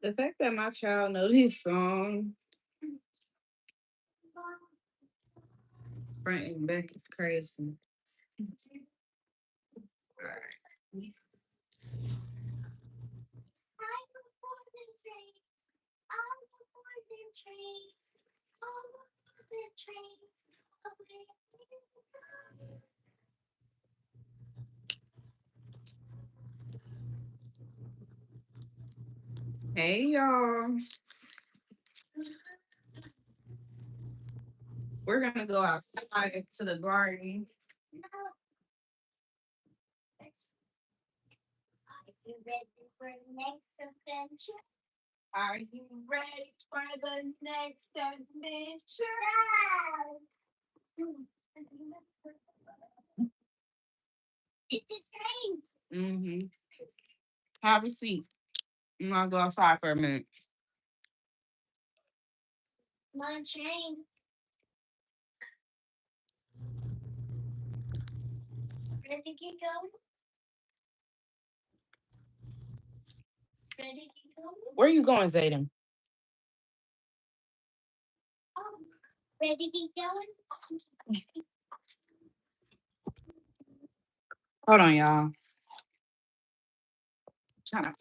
The fact that my child knows this song front and back is crazy. Hey y'all. We're gonna go outside to the garden. You ready for the next adventure? Are you ready for the next adventure? It's a train. Mm-hmm. Have a seat. I'm gonna go outside for a minute. My train. Ready to get going? Ready to get going? Where are you going, Zayden? Ready to get going? Hold on, y'all. Trying to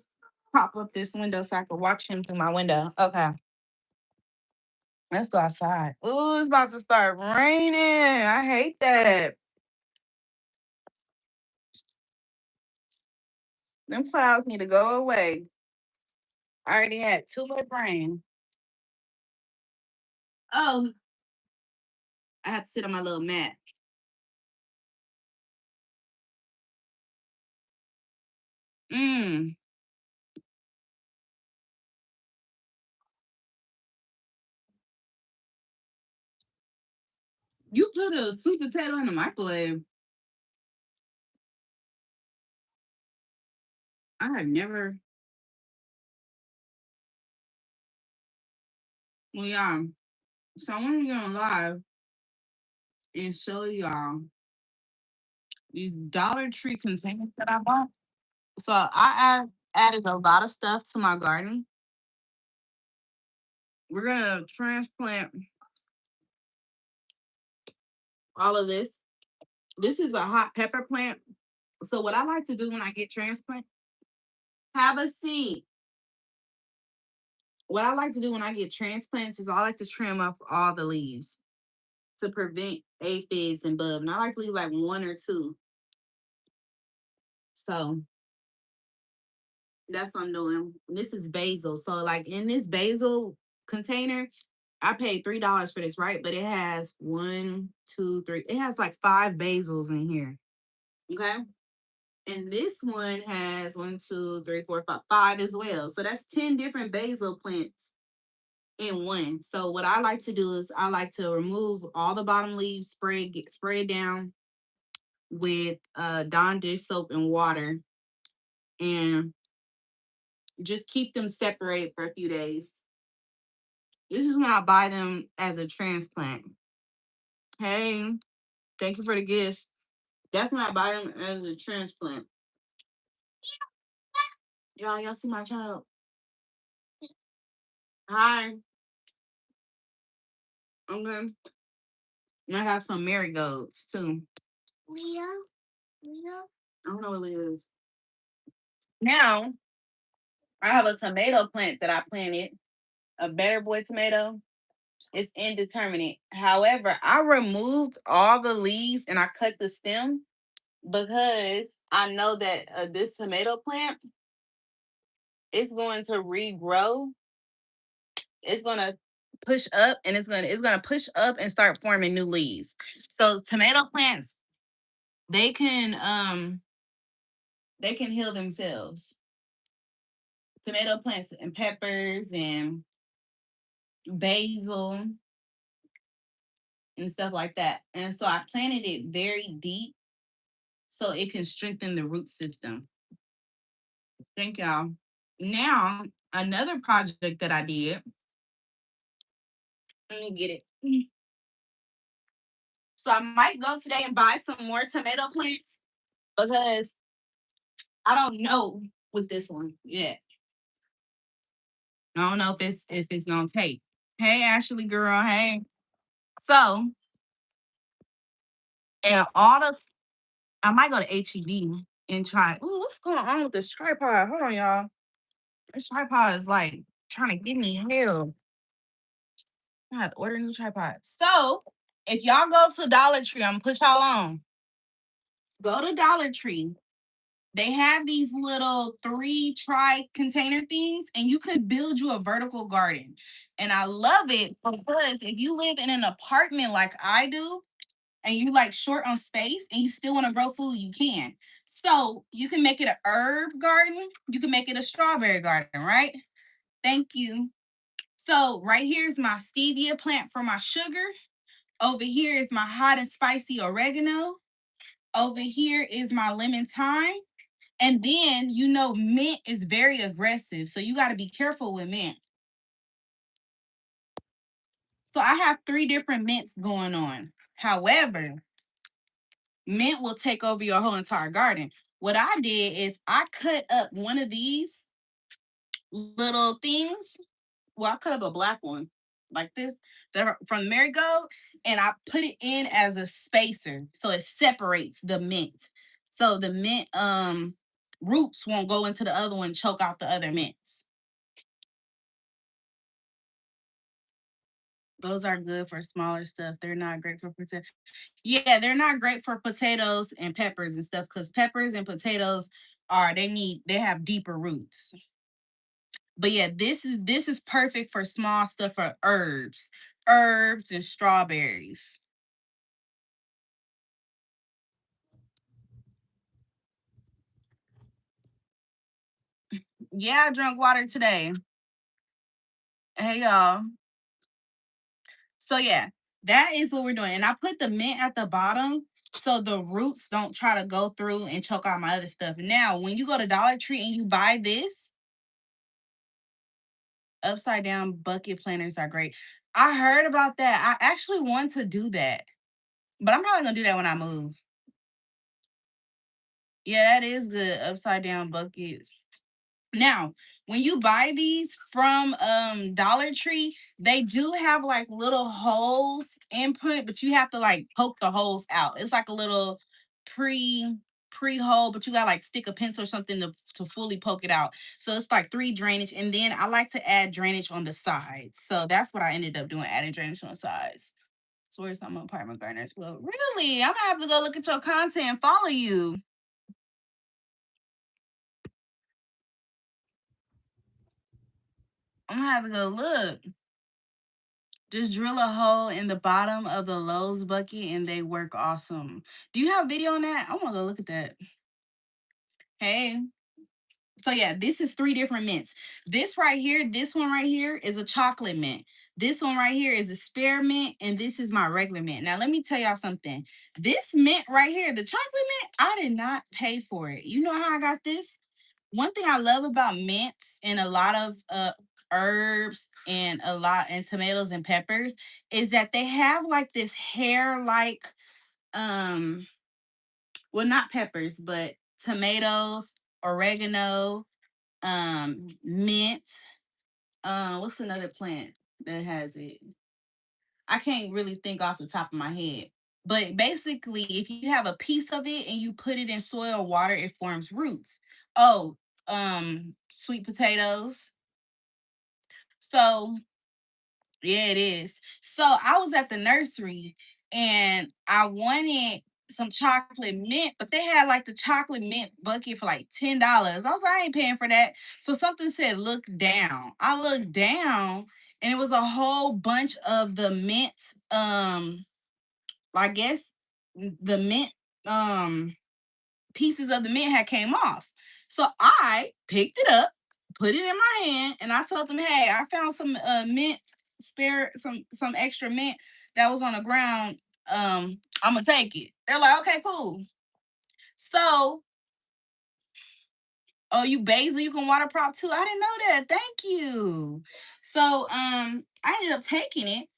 pop up this window so I can watch him through my window. Okay. Let's go outside. Ooh, it's about to start raining. I hate that. Them clouds need to go away. I already had too much rain. Oh, I had to sit on my little mat. Mmm. You put a sweet potato in the microwave. I have never. Well, y'all. So I want to go on live and show y'all these Dollar Tree containers that I bought. So added a lot of stuff to my garden. We're gonna transplant all of this. This is a hot pepper plant. So what I like to do when I get transplant, have a seat. What I like to do when I get transplants is I like to trim up all the leaves to prevent aphids and bugs. And I like to leave like one or two. So that's what I'm doing. This is basil. So like in this basil container, I paid $3 for this, right? But it has one, two, three. It has like 5 basils in here. Okay. And this one has one, two, three, four, five as well. So that's 10 different basil plants in one. So what I like to do is I like to remove all the bottom leaves, spray it down with Dawn dish soap and water, and just keep them separated for a few days. This is when I buy them as a transplant. Hey, thank you for the gift. That's when I buy them as a transplant. Y'all see my child? Hi. Okay. And I got some marigolds too. Leo? Leo? I don't know what Leo is. Now, I have a tomato plant that I planted, a Better Boy tomato. It's indeterminate. However, I removed all the leaves and I cut the stem because I know that this tomato plant is going to regrow. It's going to push up and it's going to push up and start forming new leaves. So tomato plants, they can heal themselves. Tomato plants and peppers and basil and stuff like that. And so I planted it very deep so it can strengthen the root system. Thank y'all. Now, another project that I did, let me get it. So I might go today and buy some more tomato plants because I don't know with this one yet. I don't know if it's gonna take. Hey Ashley girl, hey. So and all the I might go to HEB and try. Ooh, what's going on with this tripod? Hold on, y'all. This tripod is like trying to give me hell. I have to order a new tripod. So if y'all go to Dollar Tree, I'm gonna put y'all on. Go to Dollar Tree. They have these little 3 container things, and you could build you a vertical garden. And I love it because if you live in an apartment like I do, and you like short on space and you still want to grow food, you can. So you can make it a herb garden, you can make it a strawberry garden, right? Thank you. So right here is my stevia plant for my sugar. Over here is my hot and spicy oregano. Over here is my lemon thyme. And then mint is very aggressive. So you got to be careful with mint. So I have 3 different mints going on. However, mint will take over your whole entire garden. What I did is I cut up one of these little things. Well, I cut up a black one like this from Marigold, and I put it in as a spacer so it separates the mint. So the mint roots won't go into the other one and choke out the other mints. Those are good for smaller stuff. They're not great for potatoes. Yeah, they're not great for potatoes and peppers and stuff because peppers and potatoes they have deeper roots. But yeah, this is perfect for small stuff for herbs and strawberries. Yeah, I drank water today. Hey y'all. So yeah, that is what we're doing. And I put the mint at the bottom so the roots don't try to go through and choke out my other stuff. Now, when you go to Dollar Tree and you buy this, upside down bucket planters are great. I heard about that. I actually want to do that. But I'm probably gonna do that when I move. Yeah, that is good. Upside down buckets. Now, when you buy these from Dollar Tree, they do have like little holes input, but you have to like poke the holes out. It's like a little pre hole, but you gotta like stick a pencil or something to fully poke it out. So it's like 3 drainage, and then I like to add drainage on the sides. So that's what I ended up doing, adding drainage on the sides. So where's some apartment gardeners? Well, really, I'm gonna have to go look at your content and follow you. I'm gonna have to go look. Just drill a hole in the bottom of the Lowe's bucket and they work awesome. Do you have video on that? I want to go look at that. Hey. So yeah, this is 3 different mints. This one right here is a chocolate mint. This one right here is a spearmint, and this is my regular mint. Now let me tell y'all something. This mint right here, the chocolate mint, I did not pay for it. You know how I got this? One thing I love about mints and a lot of herbs and tomatoes and peppers is that they have like this hair like um well, not peppers, but tomatoes, oregano, mint. What's another plant that has it? I can't really think off the top of my head. But basically, if you have a piece of it and you put it in soil or water, it forms roots. Oh, sweet potatoes. So yeah, it is. So I was at the nursery and I wanted some chocolate mint, but they had like the chocolate mint bucket for like $10. I was like, I ain't paying for that. So something said, look down. I looked down and it was a whole bunch of the mint, I guess the mint pieces of the mint had came off. So I picked it up, put it in my hand, and I told them, "Hey, I found some mint some extra mint that was on the ground. I'm gonna take it." They're like, "Okay, cool." So, oh, you basil, you can water prop too. I didn't know that. Thank you. So, I ended up taking it.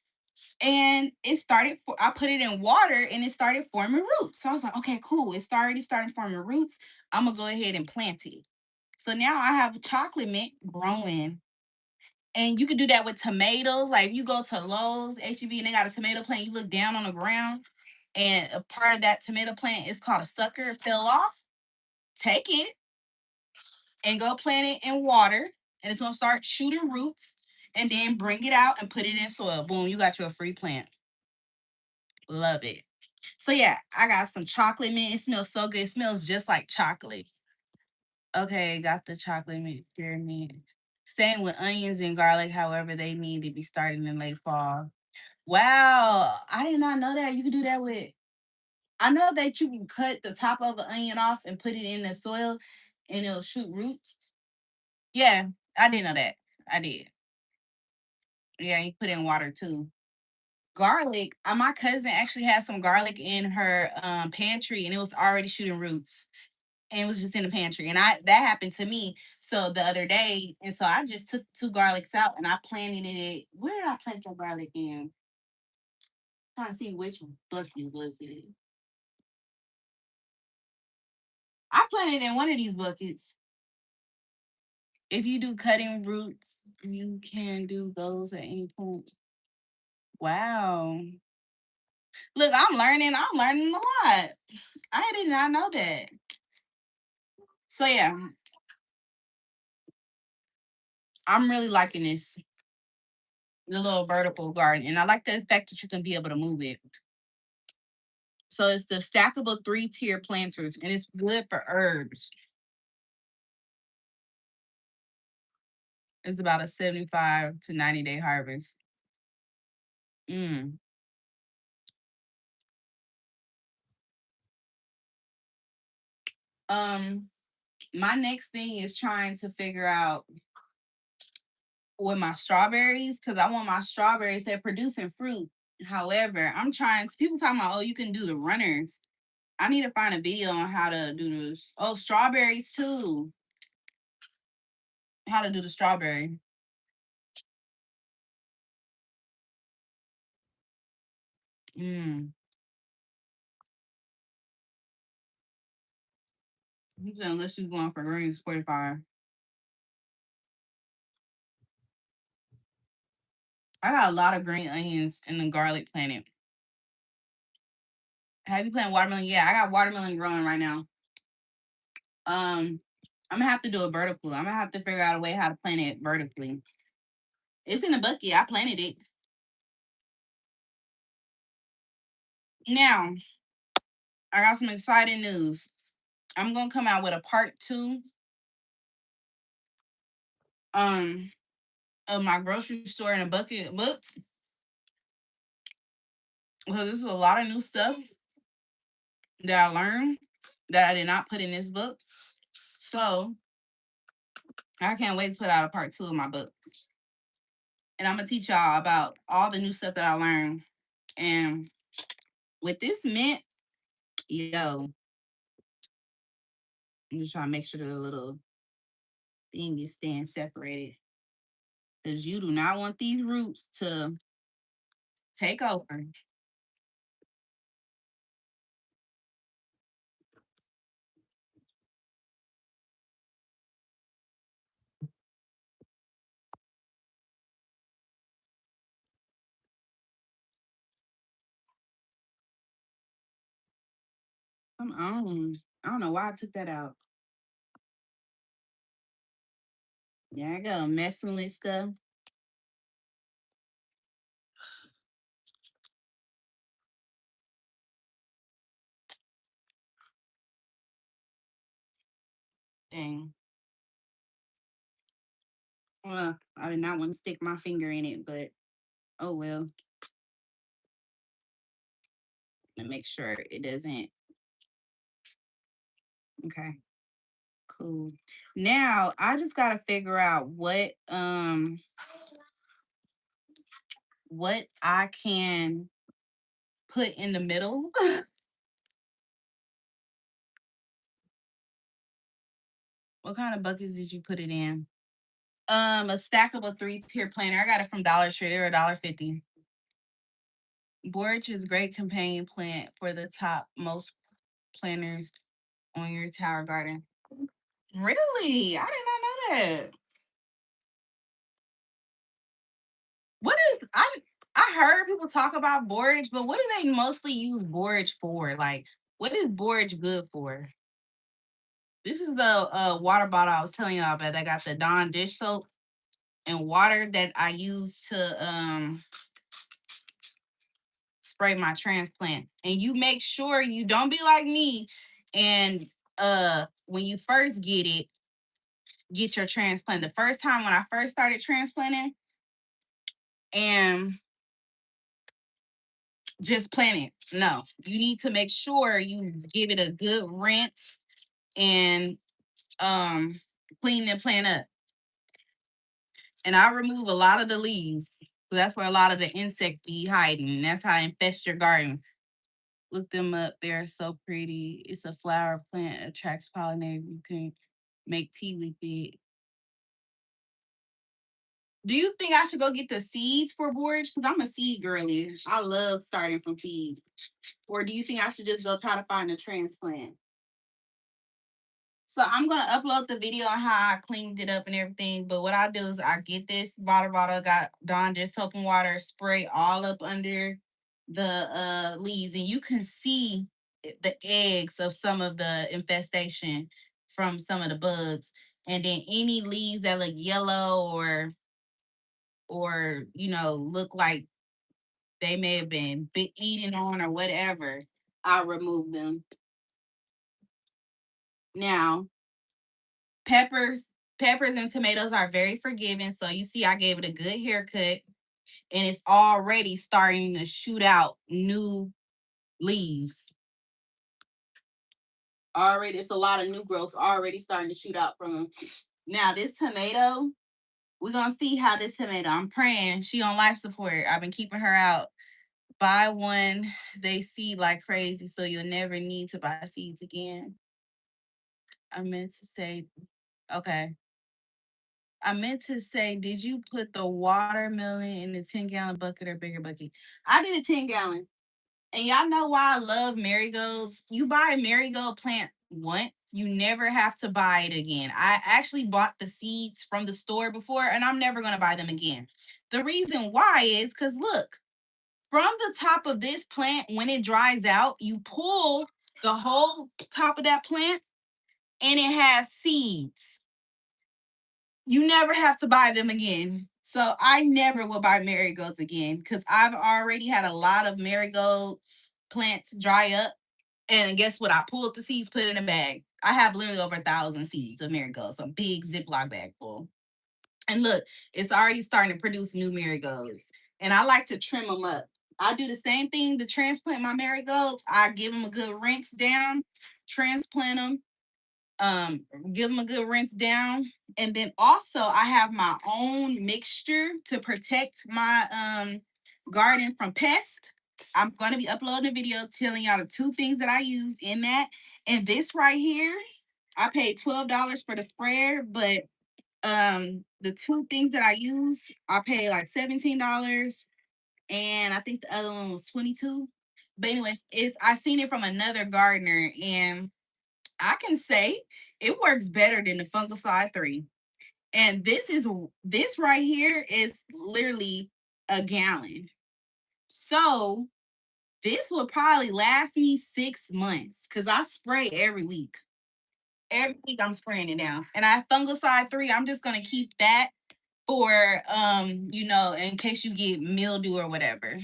And it started. I put it in water, and it started forming roots. So I was like, okay, cool. It's already starting forming roots. I'm gonna go ahead and plant it. So now I have chocolate mint growing. And you can do that with tomatoes. Like if you go to Lowe's, HEB, and they got a tomato plant, you look down on the ground, and a part of that tomato plant is called a sucker. It fell off. Take it and go plant it in water, and it's gonna start shooting roots. And then bring it out and put it in soil. Boom, you got you a free plant. Love it. So yeah, I got some chocolate mint. It smells so good. It smells just like chocolate. Okay, got the chocolate mint spearmint. Same with onions and garlic. However, they need to be starting in late fall. Wow, I did not know that. You can do that with. I know that you can cut the top of an onion off and put it in the soil, and it'll shoot roots. Yeah, I didn't know that. I did. Yeah, you put it in water too. Garlic. My cousin actually had some garlic in her pantry, and it was already shooting roots. And it was just in the pantry. And that happened to me so the other day. And so I just took two garlics out and I planted it. Where did I plant the garlic in? Trying to see which bucket was it. I planted in one of these buckets. If you do cutting roots, you can do those at any point. Wow. Look, I'm learning. I'm learning a lot. I did not know that. So yeah, I'm really liking this. The little vertical garden. And I like the fact that you can be able to move it. So it's the stackable 3-tier planters, and it's good for herbs. It's about a 75 to 90-day harvest. Mm. Um, my next thing is trying to figure out with my strawberries because I want my strawberries. They're producing fruit. However, I'm trying. People talking about, oh, you can do the runners. I need to find a video on how to do this. Oh, strawberries too. How to do the strawberry. Mm. Unless you're going for greens, 45. I got a lot of green onions and the garlic planted. Have you planted watermelon? Yeah, I got watermelon growing right now. I'm gonna have to do a vertical. I'm gonna have to figure out a way how to plant it vertically. It's in a bucket. I planted it. Now, I got some exciting news. I'm gonna come out with a part two um of my grocery store in a bucket book because this is a lot of new stuff that I learned that I did not put in this book. So I can't wait to put out a part two of my book. And I'm gonna teach y'all about all the new stuff that I learned. And with this mint, yo, I'm just trying to make sure that the little thing is staying separated. Because you do not want these roots to take over. Come on. I don't know why I took that out. Yeah, I go messing with stuff. Dang. Well, I did not want to stick my finger in it, but oh well. To make sure it doesn't. Okay, cool. Now I just gotta figure out what I can put in the middle. What kind of buckets did you put it in? A stackable 3-tier planner. I got it from Dollar Tree. They were $1.50. Borage is great companion plant for the top most planters on your tower garden. Really? I did not know that. What is I heard people talk about borage, but what do they mostly use borage for? Like, what is borage good for? This is the water bottle I was telling you about. I got the Dawn dish soap and water that I use to spray my transplants. And you make sure you don't be like me and when you first get your transplant. The first time when I first started transplanting and just plant it. No, you need to make sure you give it a good rinse and clean the plant up. And I remove a lot of the leaves. So that's where a lot of the insects be hiding. That's how I infest your garden. Look them up. They're so pretty. It's a flower plant, attracts pollinators. You can make tea with it. Do you think I should go get the seeds for borage? Because I'm a seed girly. I love starting from seed. Or do you think I should just go try to find a transplant? So I'm gonna upload the video on how I cleaned it up and everything. But what I do is I get this water bottle, got Dawn just soap and water, spray all up under the leaves, and you can see the eggs of some of the infestation from some of the bugs. And then any leaves that look yellow or look like they may have been eaten on or whatever, I'll remove them. Now, peppers, peppers and tomatoes are very forgiving. So you see, I gave it a good haircut, and it's already starting to shoot out new leaves. Already, it's a lot of new growth already starting to shoot out from them. Now, this tomato, we're gonna see how this tomato. I'm praying she on life support. I've been keeping her out. Buy one, they seed like crazy, so you'll never need to buy seeds again. I meant to say, okay. I meant to say, did you put the watermelon in the 10-gallon bucket or bigger bucket? I did a 10-gallon. And y'all know why I love marigolds? You buy a marigold plant once, you never have to buy it again. I actually bought the seeds from the store before, and I'm never going to buy them again. The reason why is because look, from the top of this plant, when it dries out, you pull the whole top of that plant and it has seeds. You never have to buy them again. So I never will buy marigolds again because I've already had a lot of marigold plants dry up. And guess what? I pulled the seeds, put it in a bag. I have literally over 1,000 seeds of marigolds, a big Ziploc bag full. And look, it's already starting to produce new marigolds. And I like to trim them up. I do the same thing to transplant my marigolds. I give them a good rinse down, transplant them, um give them a good rinse down, and then also I have my own mixture to protect my garden from pests. I'm going to be uploading a video telling y'all the two things that I use in that. And this right here, I paid $12 for the sprayer, but the two things that I use I paid like $17, and I think the other one was 22. But anyways, it's I seen it from another gardener, and I can say it works better than the fungicide 3. And this right here is literally a gallon. So this will probably last me 6 months because I spray every week. Every week I'm spraying it down. And I fungicide 3, I'm just gonna keep that for in case you get mildew or whatever.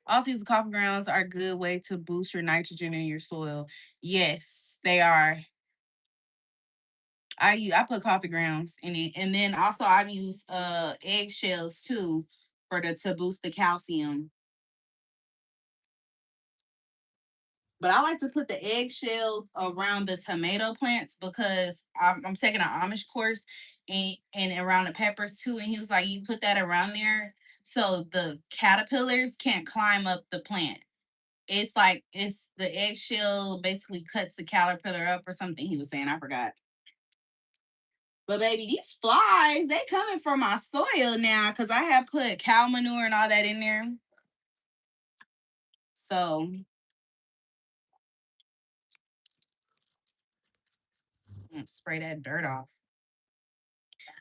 Also, these coffee grounds are a good way to boost your nitrogen in your soil. Yes, they are. I put coffee grounds in it, and then also I use eggshells too for the to boost the calcium. But I like to put the eggshells around the tomato plants because I'm taking an Amish course and around the peppers too. And he was like, you put that around there so the caterpillars can't climb up the plant. It's like it's the eggshell basically cuts the caterpillar up or something he was saying. I forgot. But baby, these flies, they coming from my soil now because I have put cow manure and all that in there. So spray that dirt off.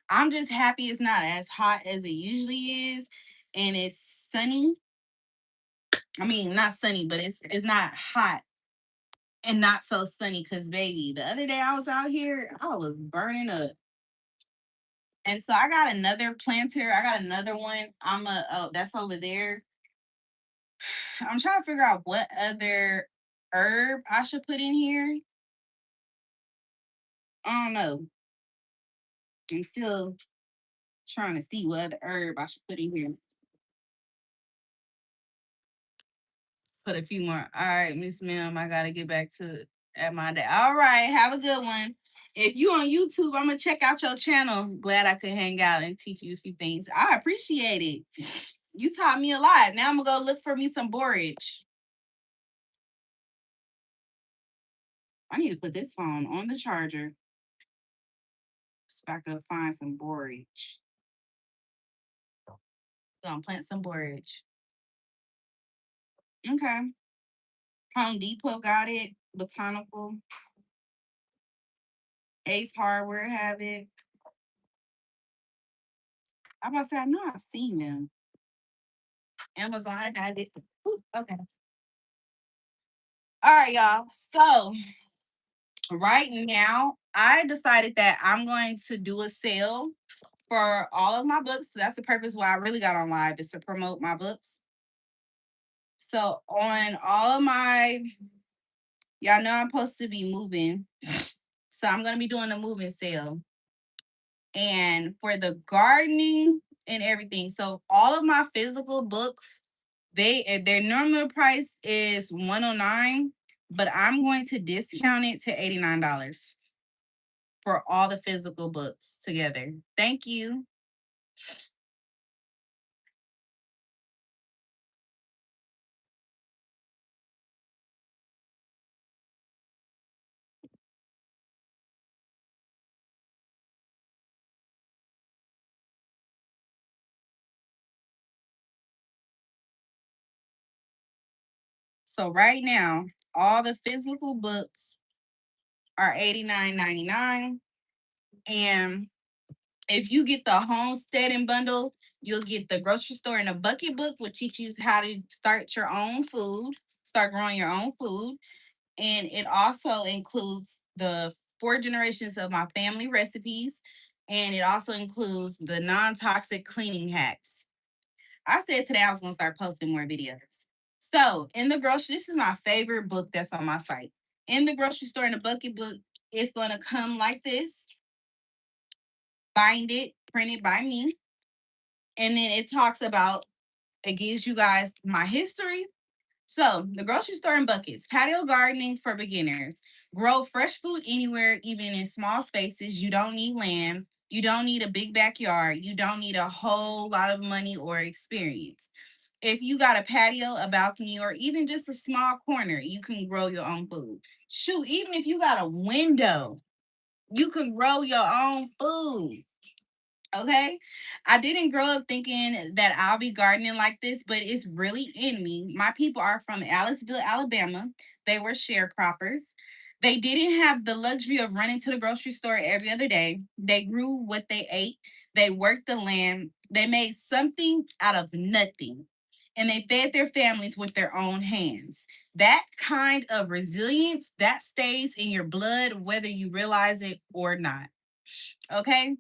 I'm just happy it's not as hot as it usually is, and it's sunny. I mean, not sunny, but it's not hot and not so sunny. Cause baby, the other day I was out here, I was burning up. And so I got another planter. I got another one. Oh, that's over there. I'm trying to figure out what other herb I should put in here. I don't know. I'm still trying to see what other herb I should put in here. Put a few more. All right, Miss Ma'am, I gotta get back to at my day. All right, have a good one. If you on YouTube, I'm gonna check out your channel. Glad I could hang out and teach you a few things. I appreciate it. You taught me a lot. Now I'm gonna go look for me some borage. I need to put this phone on the charger so I can find some borage. Gonna plant some borage. Okay. Home Depot got it. Botanical. Ace Hardware have it. I'm about to say I know I've seen them. Amazon had it. Ooh, okay. All right, y'all. So right now, I decided that I'm going to do a sale for all of my books. So that's the purpose why I really got on live is to promote my books. So on all of my, y'all know I'm supposed to be moving. So I'm gonna be doing a moving sale. And for the gardening and everything. So all of my physical books, their normal price is $109, but I'm going to discount it to $89 for all the physical books together. Thank you. So right now, all the physical books are $89.99. And if you get the homesteading bundle, you'll get the grocery store and a bucket book, which teach you how to start your own food, start growing your own food. And it also includes the 4 generations of my family recipes. And it also includes the non-toxic cleaning hacks. I said today I was going to start posting more videos. So in the grocery, this is my favorite book that's on my site. In the grocery store, in the bucket book, it's going to come like this, bind it, printed by me. And then it talks about, it gives you guys my history. So the grocery store in buckets, patio gardening for beginners. Grow fresh food anywhere, even in small spaces. You don't need land. You don't need a big backyard. You don't need a whole lot of money or experience. If you got a patio, a balcony, or even just a small corner, you can grow your own food. Shoot, even if you got a window, you can grow your own food. Okay. I didn't grow up thinking that I'll be gardening like this, but it's really in me. My people are from Aliceville, Alabama. They were sharecroppers. They didn't have the luxury of running to the grocery store every other day. They grew what they ate. They worked the land. They made something out of nothing. And they fed their families with their own hands. That kind of resilience that stays in your blood, whether you realize it or not. Okay.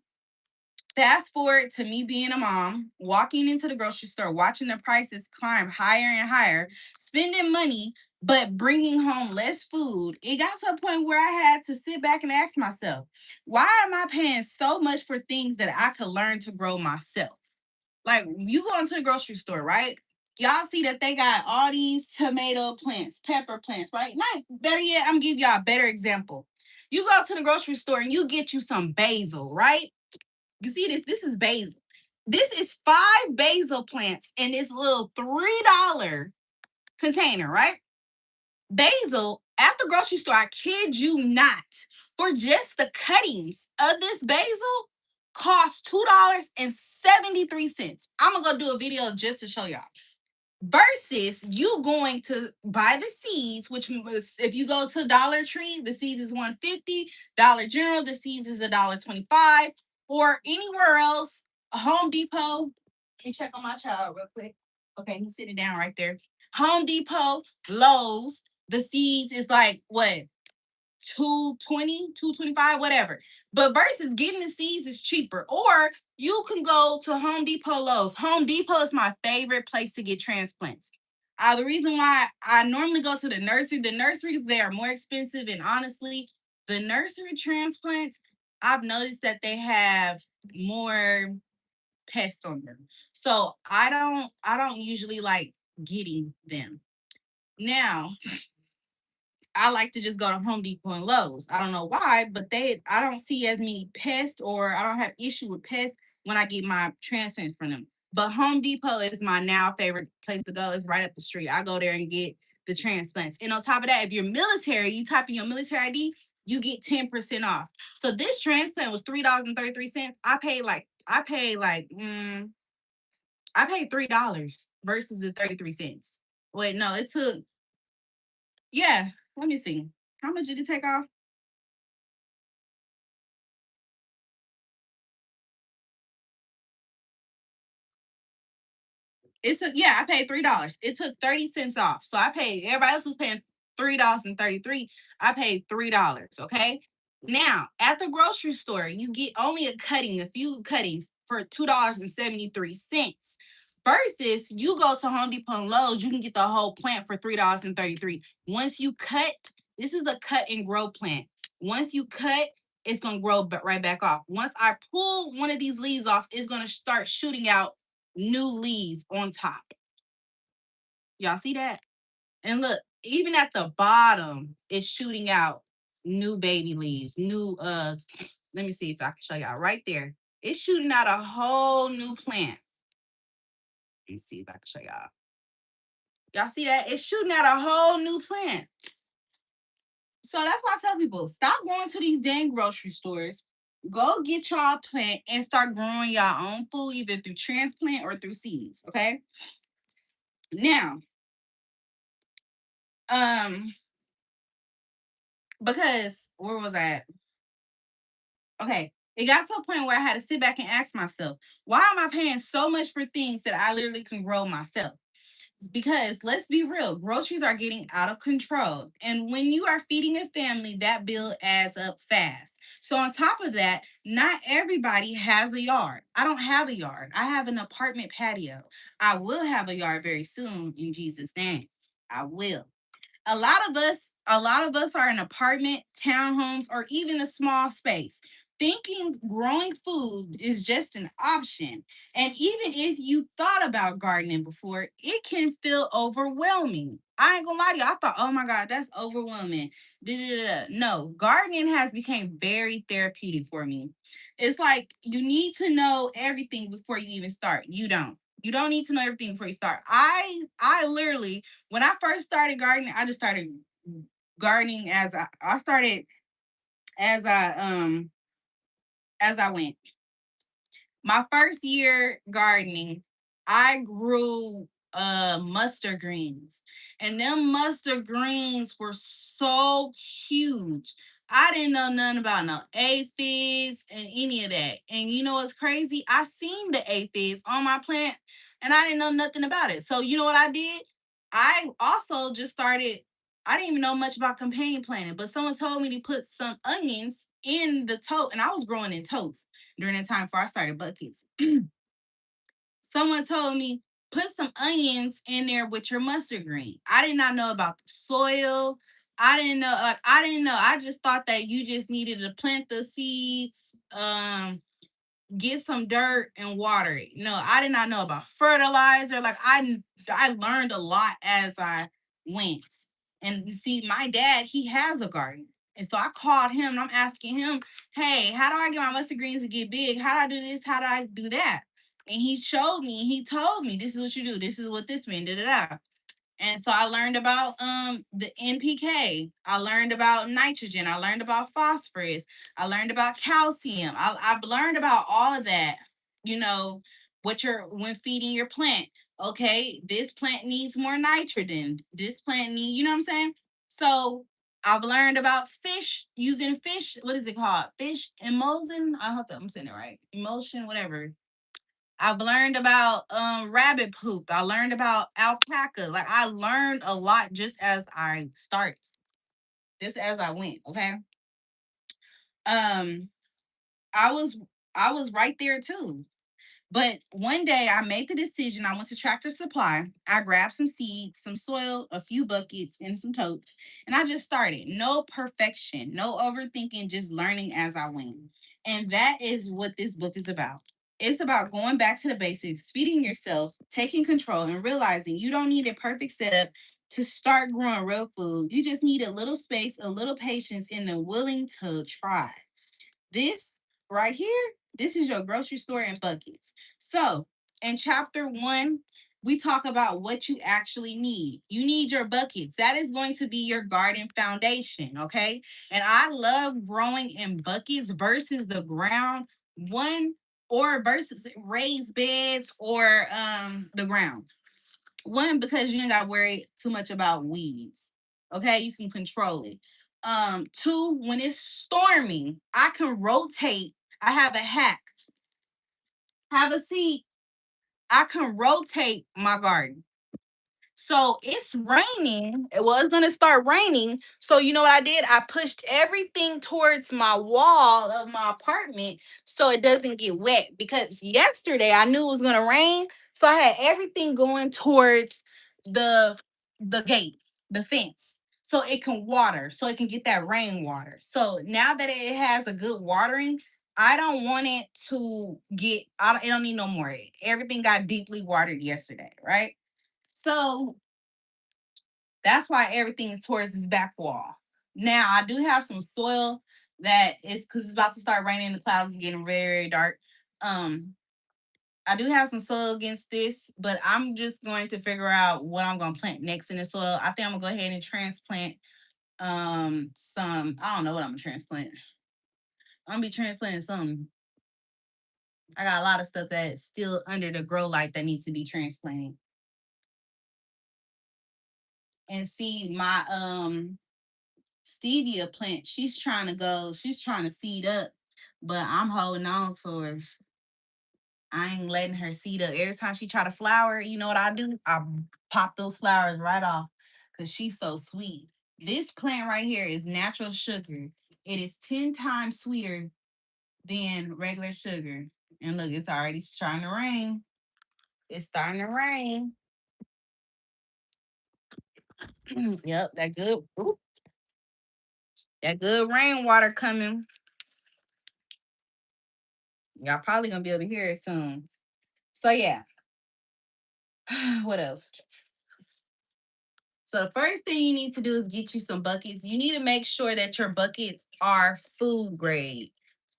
Fast forward to me being a mom, walking into the grocery store, watching the prices climb higher and higher, spending money, but bringing home less food. It got to a point where I had to sit back and ask myself, why am I paying so much for things that I could learn to grow myself? Like, you go into the grocery store, right? Y'all see that they got all these tomato plants, pepper plants, right? Like, better yet, I'm gonna give y'all a better example. You go to the grocery store and you get you some basil, right? You see this? This is basil. This is 5 basil plants in this little $3 container, right? Basil at the grocery store, I kid you not, for just the cuttings of this basil, cost $2.73. I'm gonna go do a video just to show y'all. Versus you going to buy the seeds, which was, if you go to Dollar Tree, the seeds is $1.50. Dollar General, the seeds is $1.25. Or anywhere else, Home Depot. Let me check on my child real quick. Okay, he's sitting down right there. Home Depot, Lowe's, the seeds is like what? 220, 225, whatever. But versus getting the seeds is cheaper. Or you can go to Home Depot, Lowe's. Home Depot is my favorite place to get transplants. The reason why I normally go to the nurseries, they are more expensive. And honestly, the nursery transplants, I've noticed that they have more pests on them. So I don't usually like getting them. Now, I like to just go to Home Depot and Lowe's. I don't know why, but I don't see as many pests, or I don't have issue with pests when I get my transplants from them. But Home Depot is my now favorite place to go. It's right up the street. I go there and get the transplants. And on top of that, if you're military, you type in your military ID, you get 10% off. So this transplant was $3.33. I paid $3 versus the 33 cents. Wait, no, it took, yeah, let me see. How much did it take off? It took, yeah, I paid $3. It took 30 cents off. So I paid, everybody else was paying $3.33. I paid $3. Okay. Now at the grocery store, you get only a few cuttings for $2.73. Versus you go to Home Depot and Lowe's, you can get the whole plant for $3.33. Once you cut, this is a cut and grow plant. Once you cut, it's gonna grow right back off. Once I pull one of these leaves off, it's gonna start shooting out new leaves on top. Y'all see that? And look, even at the bottom, it's shooting out new baby leaves. Let me see if I can show y'all right there. It's shooting out a whole new plant. Let me see if I can show y'all. Y'all see that? It's shooting out a whole new plant. So that's why I tell people, stop going to these dang grocery stores. Go get y'all a plant and start growing your own food, either through transplant or through seeds. Okay. Now, um, because where was I at? Okay. It got to a point where I had to sit back and ask myself, why am I paying so much for things that I literally can grow myself? Because let's be real, groceries are getting out of control. And when you are feeding a family, that bill adds up fast. So, on top of that, not everybody has a yard. I don't have a yard, I have an apartment patio. I will have a yard very soon in Jesus' name. I will. A lot of us are in apartment townhomes or even a small space, thinking growing food is just an option. And even if you thought about gardening before, it can feel overwhelming. I ain't gonna lie to you, I thought, oh my god, that's overwhelming. Da-da-da-da. No, gardening has become very therapeutic for me. It's like you need to know everything before you even start. You don't need to know everything before you start. I literally, when I first started gardening, I just started gardening I started as I went. My first year gardening, I grew mustard greens. And them mustard greens were so huge. I didn't know nothing about no aphids and any of that. And you know what's crazy? I seen the aphids on my plant and I didn't know nothing about it. So you know what I did? I also just started, I didn't even know much about companion planting, but someone told me to put some onions in the tote, and I was growing in totes during the time before I started buckets. Someone told me put some onions in there with your mustard green. I did not know about the soil. I didn't know. I didn't know. I just thought that you just needed to plant the seeds, get some dirt and water it. No, I did not know about fertilizer. Like I learned a lot as I went. And see, my dad, he has a garden. And so I called him and I'm asking him, hey, how do I get my mustard greens to get big? How do I do this? How do I do that? And he showed me, he told me, this is what you do. This is what this means. Da, da, da. And so I learned about the NPK. I learned about nitrogen. I learned about phosphorus. I learned about calcium. I've learned about all of that. You know, what you're when feeding your plant. Okay, this plant needs more nitrogen. This plant need, you know what I'm saying? So I've learned about fish using fish. What is it called? Fish emulsion. I hope I'm saying it right. Emulsion, whatever. I've learned about rabbit poop. I learned about alpaca. Like I learned a lot just as I started, just as I went. Okay. Um, I was I was right there too. But one day I made the decision. I went to Tractor Supply. I grabbed some seeds, some soil, a few buckets, and some totes. And I just started. No perfection, no overthinking, just learning as I went. And that is what this book is about. It's about going back to the basics, feeding yourself, taking control, and realizing you don't need a perfect setup to start growing real food. You just need a little space, a little patience, and a willing to try. This right here, this is your grocery store in buckets. So, in chapter 1, we talk about what you actually need. You need your buckets. That is going to be your garden foundation, okay? And I love growing in buckets versus the ground, one or versus raised beds or the ground. One, because you ain't gotta worry too much about weeds. Okay, you can control it. Two, when it's storming, I can rotate. I have a hack. Have a seat. I can rotate my garden. So it's raining. Well, it's gonna start raining. So you know what I did? I pushed everything towards my wall of my apartment so it doesn't get wet. Because yesterday I knew it was gonna rain, so I had everything going towards the the gate, the fence, so it can water, so it can get that rainwater. So now that it has a good watering, I don't want it to get. It don't need no more. Everything got deeply watered yesterday, right? So that's why everything is towards this back wall. Now I do have some soil that is because it's about to start raining. The clouds are getting very, very dark. Um, I do have some soil against this, but I'm just going to figure out what I'm gonna plant next in the soil. I think I'm gonna go ahead and transplant some. I don't know what I'm gonna transplant. I'm gonna be transplanting some. I got a lot of stuff that's still under the grow light that needs to be transplanted. And see my stevia plant, she's trying to seed up, but I'm holding on to her. I ain't letting her seed up. Every time she try to flower, you know what I do? I pop those flowers right off because she's so sweet. This plant right here is natural sugar. It is 10 times sweeter than regular sugar. And look, it's already starting to rain. It's starting to rain. Yep, that good rainwater coming. Y'all probably gonna be able to hear it soon. So yeah, what else? So the first thing you need to do is get you some buckets. You need to make sure that your buckets are food grade.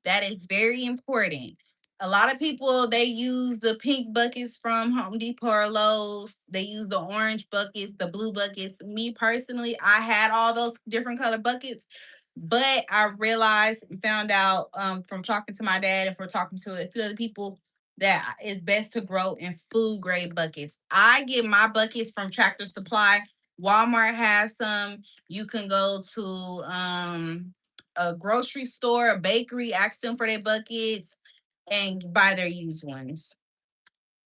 That is very important. A lot of people they use the pink buckets from Home Depot or Lowe's. They use the orange buckets, the blue buckets. Me personally, I had all those different color buckets, but I realized and found out from talking to my dad and from talking to a few other people that it's best to grow in food grade buckets. I get my buckets from Tractor Supply. Walmart has some. You can go to a grocery store, a bakery, ask them for their buckets and buy their used ones.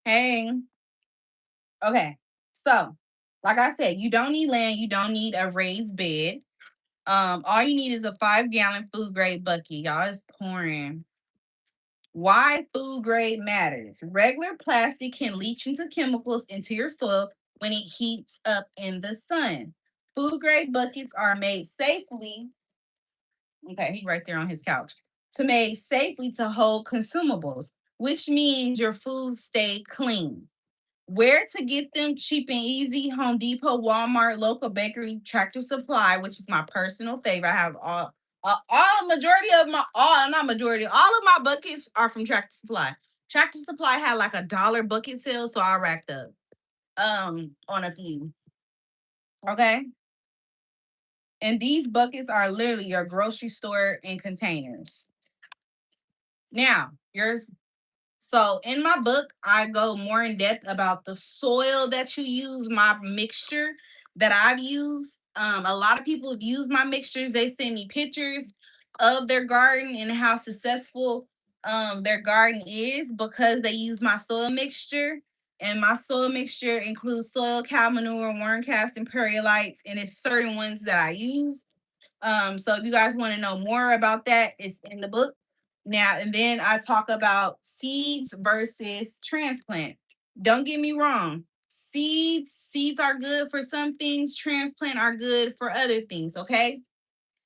Hey, okay. So, like I said, you don't need land, you don't need a raised bed. All you need is a 5-gallon food grade bucket. Y'all is pouring. Why food grade matters. Regular plastic can leach into chemicals into your soil when it heats up in the sun. Food grade buckets are made safely. Okay, he right there on his couch. To made safely to hold consumables, which means your food stay clean. Where to get them cheap and easy? Home Depot, Walmart, local bakery, Tractor Supply, which is my personal favorite. I have all majority of my all not majority, all of my buckets are from Tractor Supply. Tractor Supply had like a dollar bucket sale, so I racked up on a few. Okay. And these buckets are literally your grocery store in containers. Now, yours. So in my book, I go more in depth about the soil that you use, my mixture that I've used. A lot of people have used my mixtures. They send me pictures of their garden and how successful their garden is because they use my soil mixture. And my soil mixture includes soil, cow manure, worm cast, and perlite, and it's certain ones that I use. So if you guys want to know more about that, it's in the book. Now, and then I talk about seeds versus transplant. Don't get me wrong. Seeds are good for some things, transplant are good for other things, okay?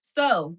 So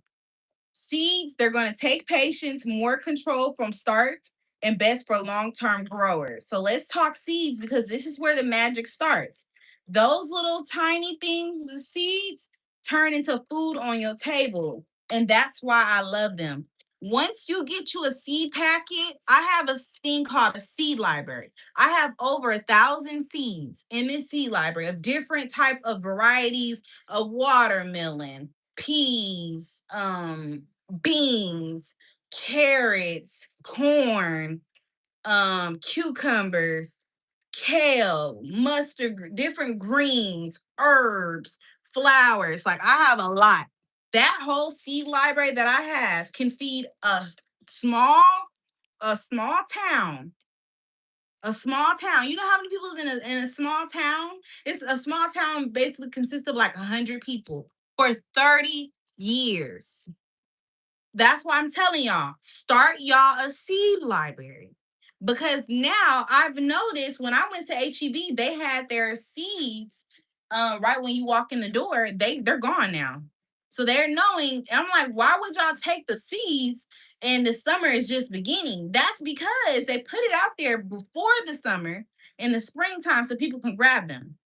seeds, they're going to take patience, more control from start, and best for long-term growers. So let's talk seeds because this is where the magic starts. Those little tiny things, the seeds, turn into food on your table. And that's why I love them. Once you get you a seed packet, I have a thing called a seed library. I have over 1,000 seeds in this seed library of different type of varieties of watermelon, peas, beans, carrots, corn, cucumbers, kale, mustard, different greens, herbs, flowers. Like I have a lot. That whole seed library that I have can feed small a small town. A small town. You know how many people is in a small town? It's a small town basically consists of like 100 people for 30 years. That's why I'm telling y'all, start y'all a seed library. Because now I've noticed when I went to HEB, they had their seeds right when you walk in the door, they're gone now. So they're knowing, I'm like, why would y'all take the seeds and the summer is just beginning? That's because they put it out there before the summer in the springtime so people can grab them.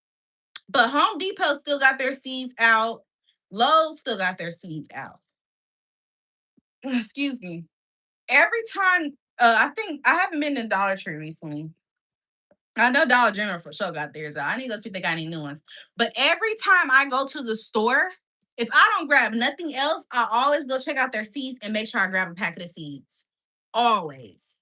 But Home Depot still got their seeds out. Lowe's still got their seeds out. Excuse me. Every time, I think I haven't been to Dollar Tree recently. I know Dollar General for sure got theirs out. I need to go see if they got any new ones. But every time I go to the store, if I don't grab nothing else, I always go check out their seeds and make sure I grab a packet of seeds. Always.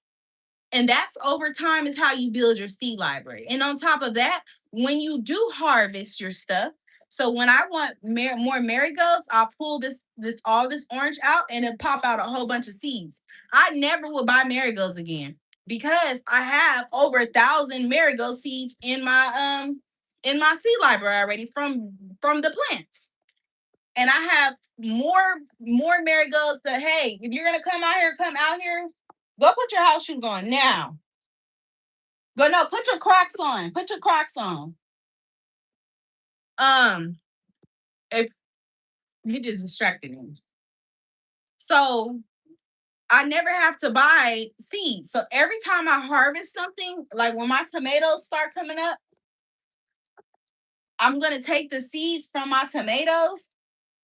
And that's over time is how you build your seed library. And on top of that, when you do harvest your stuff, so when I want more marigolds, I'll pull this orange out and it pop out a whole bunch of seeds. I never will buy marigolds again because I have over 1,000 marigold seeds in my seed library already from the plants. And I have more marigolds that hey, if you're gonna come out here, go put your house shoes on now. Go no, put your Crocs on. Put your Crocs on. Um, if you just distracted me. So I never have to buy seeds. So every time I harvest something, like when my tomatoes start coming up, I'm gonna take the seeds from my tomatoes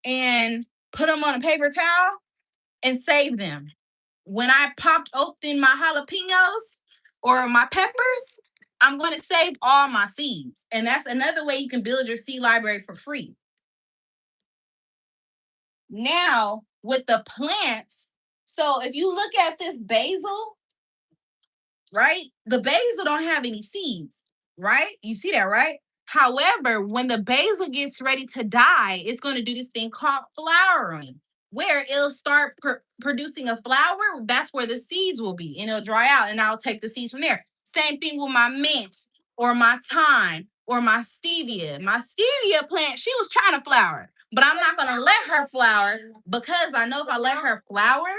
and put them on a paper towel and save them. When I popped open my jalapenos or my peppers, I'm going to save all my seeds. And that's another way you can build your seed library for free. Now, with the plants, so if you look at this basil, right? The basil don't have any seeds, right? You see that, right? However, when the basil gets ready to die, it's going to do this thing called flowering, where it'll start producing a flower. That's where the seeds will be, and it'll dry out, and I'll take the seeds from there. Same thing with my mint or my thyme or my stevia. My stevia plant, she was trying to flower, but I'm not going to let her flower because I know if I let her flower,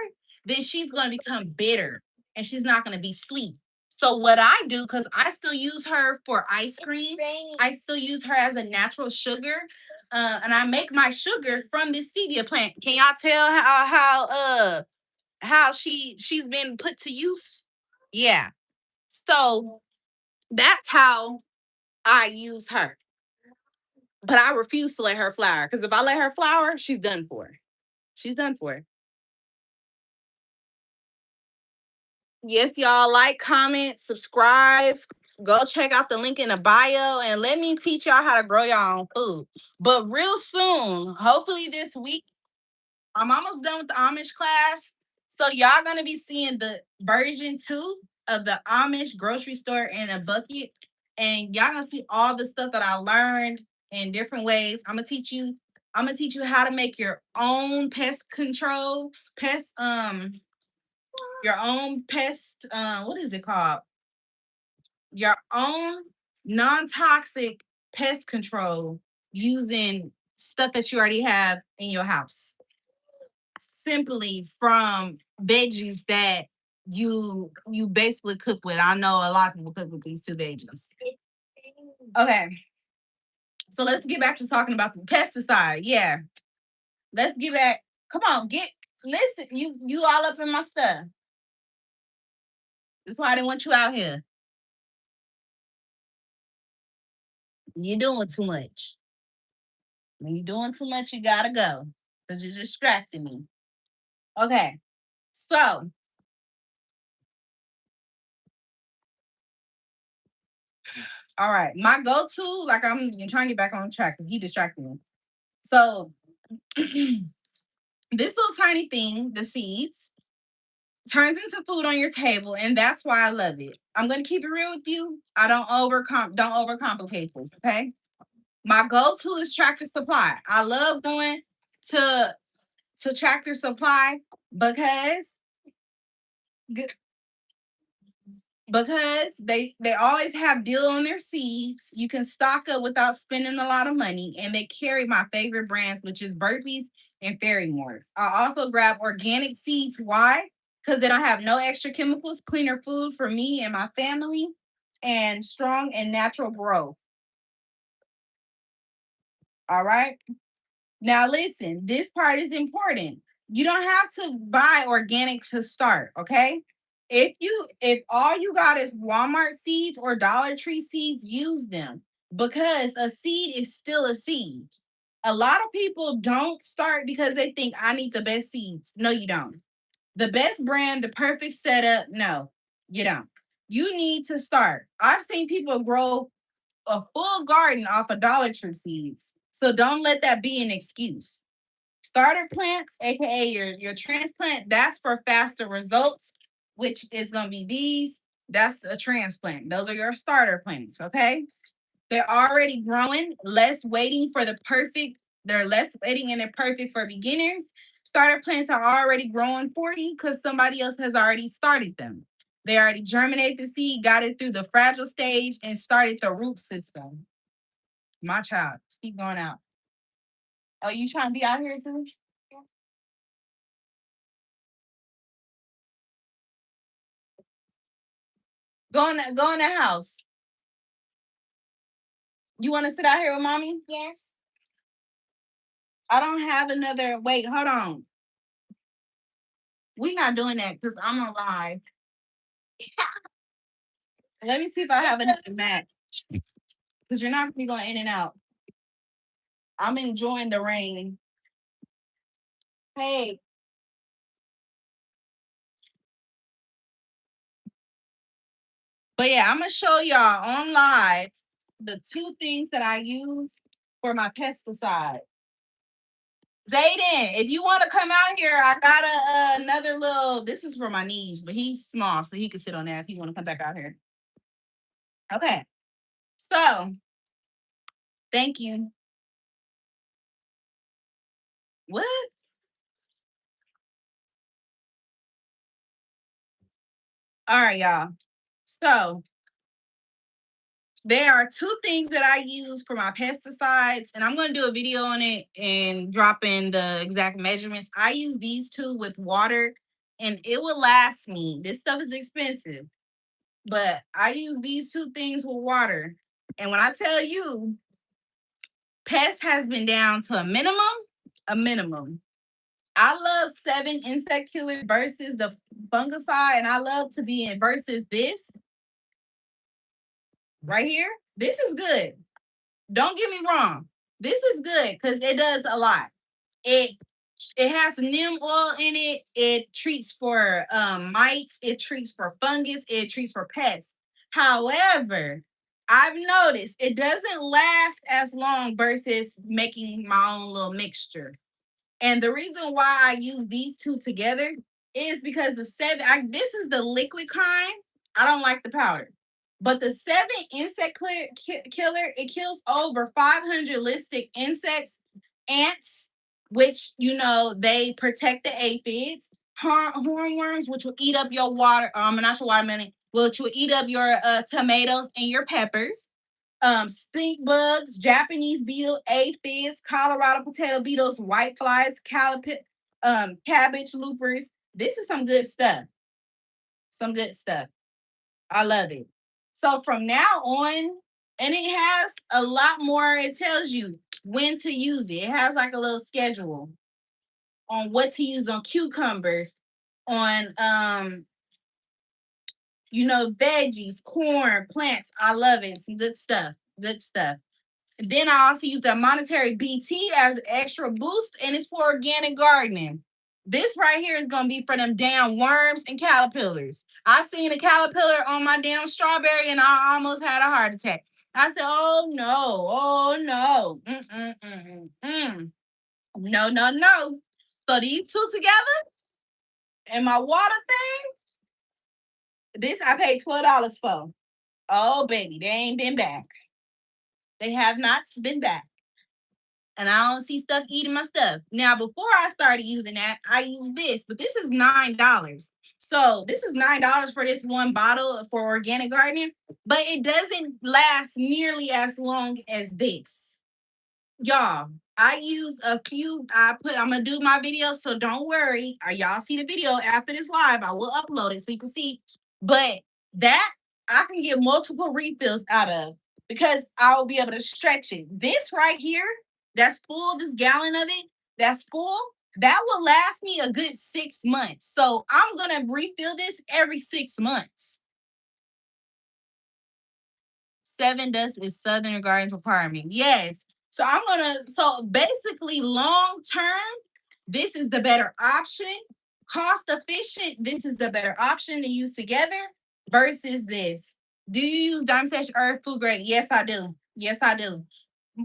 then she's going to become bitter and she's not going to be sweet. So what I do, because I still use her for ice cream, I still use her as a natural sugar, and I make my sugar from this stevia plant. Can y'all tell how she's been put to use? Yeah. So that's how I use her. But I refuse to let her flower because if I let her flower, she's done for. She's done for. Yes, y'all like, comment, subscribe. go check out the link in the bio and let me teach y'all how to grow your own food. But real soon, hopefully this week, I'm almost done with the Amish class. So y'all gonna be seeing the version 2 of the Amish grocery store in a bucket. And y'all gonna see all the stuff that I learned in different ways. I'm gonna teach you how to make your own pest control, your own pest, what is it called? Your own non-toxic pest control using stuff that you already have in your house. Simply from veggies that you basically cook with. I know a lot of people cook with these two veggies. Okay. So let's get back to talking about the pesticide. Yeah. Let's get back. Come on, listen, you all up in my stuff. That's why I didn't want you out here. You're doing too much. When you're doing too much, you gotta go. Because you're distracting me. Okay. So all right. My go-to, like I'm trying to get back on track because he distracted me. So this little tiny thing, the seeds, turns into food on your table, and that's why I love it. I'm gonna keep it real with you. I don't overcomplicate this, okay? My go-to is Tractor Supply. I love going to Tractor Supply because because they always have deal on their seeds. You can stock up without spending a lot of money, and they carry my favorite brands, which is Burpees and Fairy Moors. I also grab organic seeds. Why? Because they don't have no extra chemicals, cleaner food for me and my family, and strong and natural growth. All right. Now listen, this part is important. You don't have to buy organic to start, okay? If all you got is Walmart seeds or Dollar Tree seeds, use them because a seed is still a seed. A lot of people don't start because they think I need the best seeds. No, you don't. The best brand, the perfect setup, no, you don't. You need to start. I've seen people grow a full garden off of Dollar Tree seeds. So don't let that be an excuse. Starter plants, aka your transplant, that's for faster results, which is gonna be these. That's a transplant. Those are your starter plants, okay? They're already growing, less waiting for the perfect. They're less waiting and they're perfect for beginners. Starter plants are already growing for you because somebody else has already started them. They already germinated the seed, got it through the fragile stage, and started the root system. My child, just keep going out. Oh, you trying to be out here too? Go in the house. You want to sit out here with mommy? Yes. I don't have another. Wait, hold on. We're not doing that because I'm on live. Let me see if I have another match. Because you're not gonna be going in and out. I'm enjoying the rain. Hey, but yeah, I'm gonna show y'all on live the two things that I use for my pesticide. Zayden, if you want to come out here, I got another little. This is for my knees, but he's small, so he can sit on that if you want to come back out here. Okay, so thank you. What? All right, y'all. So there are two things that I use for my pesticides, and I'm going to do a video on it and drop in the exact measurements. I use these two with water, and it will last me. This stuff is expensive, but I use these two things with water. And when I tell you, pest has been down to a minimum. I love 7 insect killers versus the fungicide, and I love to be in versus this right here. This is good. Don't get me wrong. This is good because it does a lot. It it has neem oil in it. It treats for mites. It treats for fungus. It treats for pests. However, I've noticed it doesn't last as long versus making my own little mixture. And the reason why I use these two together is because this is the liquid kind. I don't like the powder. But the 7 insect killer, it kills over 500 listic insects, ants, which, they protect the aphids, hornworms, which will eat up your not your watermelon, which will eat up your tomatoes and your peppers, stink bugs, Japanese beetle, aphids, Colorado potato beetles, white flies, cabbage loopers. This is some good stuff. Some good stuff. I love it. So from now on, and it has a lot more. It tells you when to use it. It has like a little schedule on what to use on cucumbers, on veggies, corn, plants. I love it. Some good stuff. Good stuff. Then I also use the monetary BT as an extra boost, and it's for organic gardening. This right here is gonna be for them damn worms and caterpillars. I seen a caterpillar on my damn strawberry, and I almost had a heart attack. I said, "Oh no, oh no, no, no, no." So these two together and my water thing, this I paid $12 for. Oh baby, they ain't been back. They have not been back. And I don't see stuff eating my stuff. Now, before I started using that, I used this, but this is $9. So this is $9 for this one bottle for organic gardening, but it doesn't last nearly as long as this. Y'all, I used a few. I'm gonna do my video, so don't worry. Y'all see the video after this live. I will upload it so you can see. But that I can get multiple refills out of because I will be able to stretch it. This right here, that's full, this gallon of it, that's full, that will last me a good 6 months. So I'm gonna refill this every 6 months. Seven Dust is Southern Garden Requirement. Yes. So basically, long term, this is the better option. Cost efficient, this is the better option to use together versus this. Do you use Diamond Station Earth food grade? Yes, I do. Yes, I do.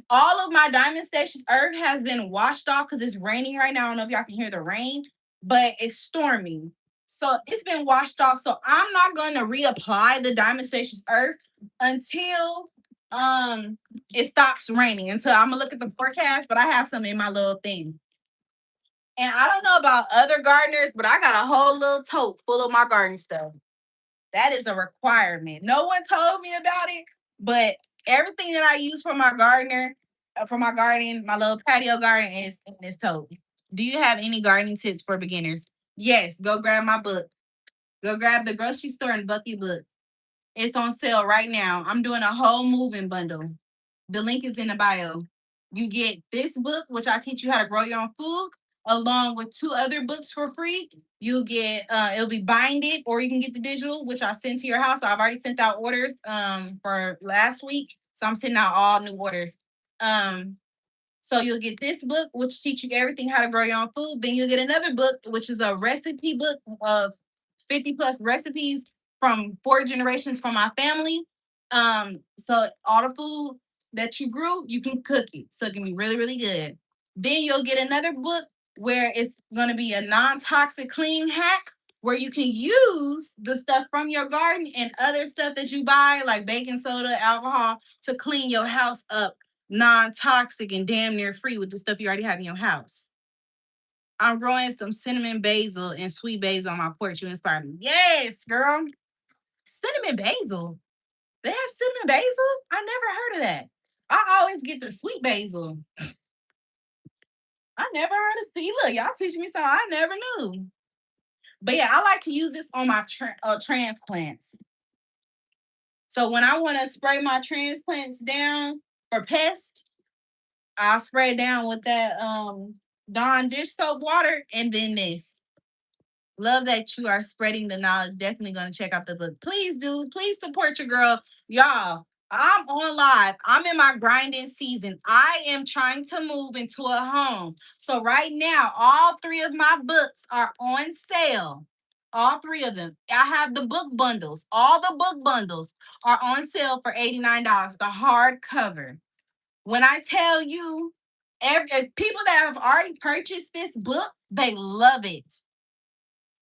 All of my Diamond Stations Earth has been washed off because it's raining right now. I don't know if y'all can hear the rain, but it's storming. So it's been washed off. So I'm not going to reapply the Diamond Stations Earth until it stops raining. Until I'm gonna look at the forecast, but I have some in my little thing. And I don't know about other gardeners, but I got a whole little tote full of my garden stuff. That is a requirement. No one told me about it, but everything that I use for my garden, my little patio garden is in this tote. Do you have any gardening tips for beginners? Yes, go grab my book. Go grab the grocery store and Bucky book. It's on sale right now. I'm doing a whole moving bundle. The link is in the bio. You get this book, which I teach you how to grow your own food, along with 2 other books for free. You'll get it'll be binded, or you can get the digital, which I send to your house. I've already sent out orders for last week. So I'm sending out all new orders. So you'll get this book, which teach you everything how to grow your own food. Then you'll get another book, which is a recipe book of 50 plus recipes from 4 generations from my family. So all the food that you grew, you can cook it. So it can be really, really good. Then you'll get another book where it's going to be a non-toxic clean hack where you can use the stuff from your garden and other stuff that you buy, like baking soda, alcohol, to clean your house up non-toxic and damn near free with the stuff you already have in your house. I'm growing some cinnamon basil and sweet basil on my porch. You inspire me. Yes, girl. Cinnamon basil. They have cinnamon basil? I never heard of that. I always get the sweet basil. I never heard of. See, look, y'all teach me something I never knew. But yeah, I like to use this on my transplants. So when I want to spray my transplants down for pests, I'll spray it down with that Dawn dish soap water and then this. Love that you are spreading the knowledge. Definitely going to check out the book. Please do. Please support your girl. Y'all, I'm on live. I'm in my grinding season. I am trying to move into a home. So right now, all 3 of my books are on sale. All three of them. I have the book bundles. All the book bundles are on sale for $89. The hardcover. When I tell you, people that have already purchased this book, they love it.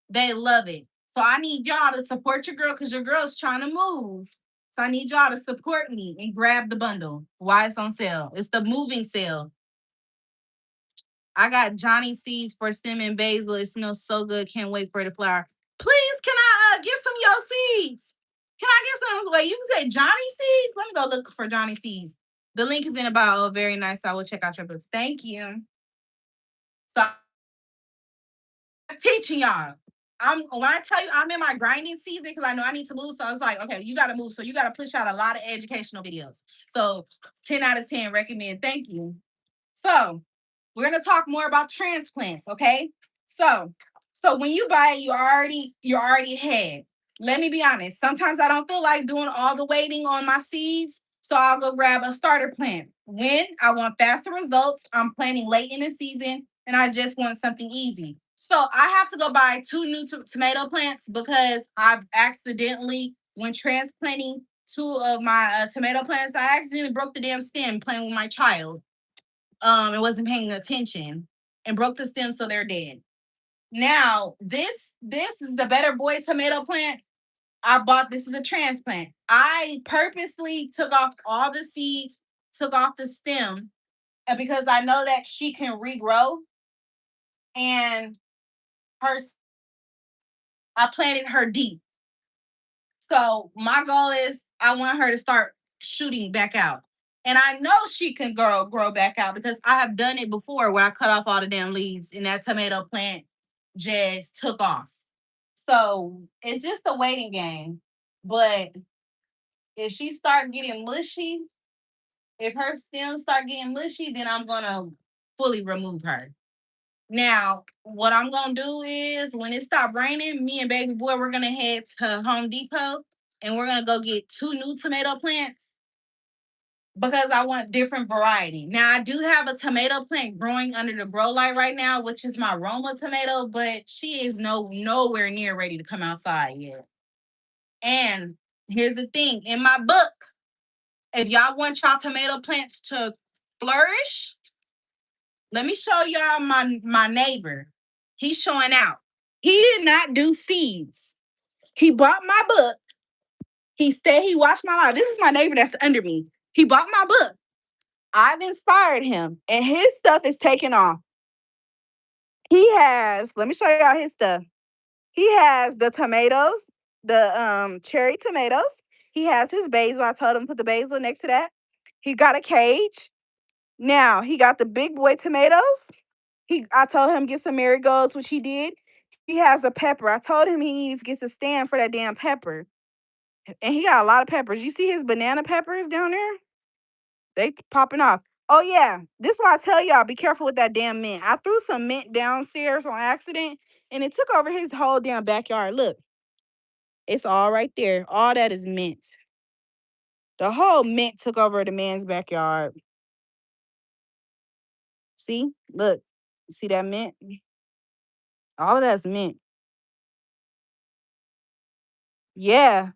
They love it. So I need y'all to support your girl because your girl's trying to move. So I need y'all to support me and grab the bundle while it's on sale. It's the moving sale. I got Johnny seeds for cinnamon basil. It smells so good. Can't wait for the flower. Please, can I get some of your seeds? Can I get some? Wait, you said Johnny seeds? Let me go look for Johnny seeds. The link is in the bio. Very nice. I will check out your books. Thank you. So I'm teaching y'all. When I tell you I'm in my grinding season because I know I need to move. So I was like, okay, you gotta move. So you gotta push out a lot of educational videos. So 10 out of 10 recommend. Thank you. So we're gonna talk more about transplants, okay? So, so when you buy it, you already had. Let me be honest. Sometimes I don't feel like doing all the waiting on my seeds, so I'll go grab a starter plant. When I want faster results, I'm planting late in the season, and I just want something easy. So I have to go buy two new tomato plants because I've accidentally, when transplanting two of my tomato plants, I accidentally broke the damn stem playing with my child and wasn't paying attention and broke the stem, so they're dead. Now, this is the Better Boy tomato plant. I bought this as a transplant. I purposely took off all the seeds, took off the stem, and because I know that she can regrow. And her, I planted her deep. So my goal is I want her to start shooting back out. And I know she can grow back out because I have done it before where I cut off all the damn leaves and that tomato plant just took off. So it's just a waiting game. But if she start getting mushy, if her stems start getting mushy, then I'm gonna fully remove her. Now, what I'm gonna do is when it stops raining, me and baby boy, we're gonna head to Home Depot and we're gonna go get two new tomato plants because I want different variety. Now, I do have a tomato plant growing under the grow light right now, which is my Roma tomato, but she is nowhere near ready to come outside yet. And here's the thing: in my book, if y'all want y'all tomato plants to flourish, let me show y'all my neighbor. He's showing out. He did not do seeds. He bought my book. He said he watched my life. This is my neighbor that's under me. He bought my book. I've inspired him, and his stuff is taking off. He has, let me show y'all his stuff. He has the tomatoes, the cherry tomatoes. He has his basil. I told him to put the basil next to that. He got a cage. Now he got the big boy tomatoes. I told him get some marigolds, which he did. He has a pepper. I told him he needs to get a stand for that damn pepper. And he got a lot of peppers. You see his banana peppers down there? They popping off. Oh yeah, this is why I tell y'all be careful with that damn mint. I threw some mint downstairs on accident, and it took over his whole damn backyard. Look, it's all right there. All that is mint. The whole mint took over the man's backyard. See, look, see that mint? All of that's mint. Yeah,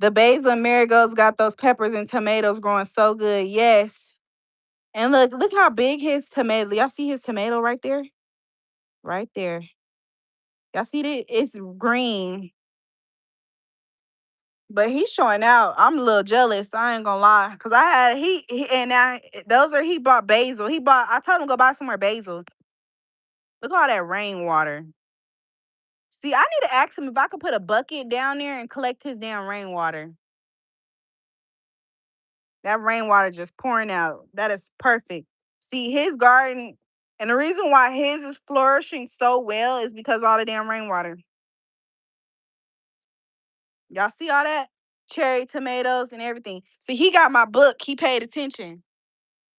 the basil and marigolds got those peppers and tomatoes growing so good. Yes. And look how big his tomato. Y'all see his tomato right there? Right there. Y'all see that? It's green. But he's showing out. I'm a little jealous. I ain't gonna lie. Cause I had and now he bought basil. I told him to go buy some more basil. Look at all that rainwater. See, I need to ask him if I could put a bucket down there and collect his damn rainwater. That rainwater just pouring out. That is perfect. See, his garden, and the reason why his is flourishing so well is because all the damn rainwater. Y'all see all that? Cherry tomatoes and everything. See, he got my book. He paid attention.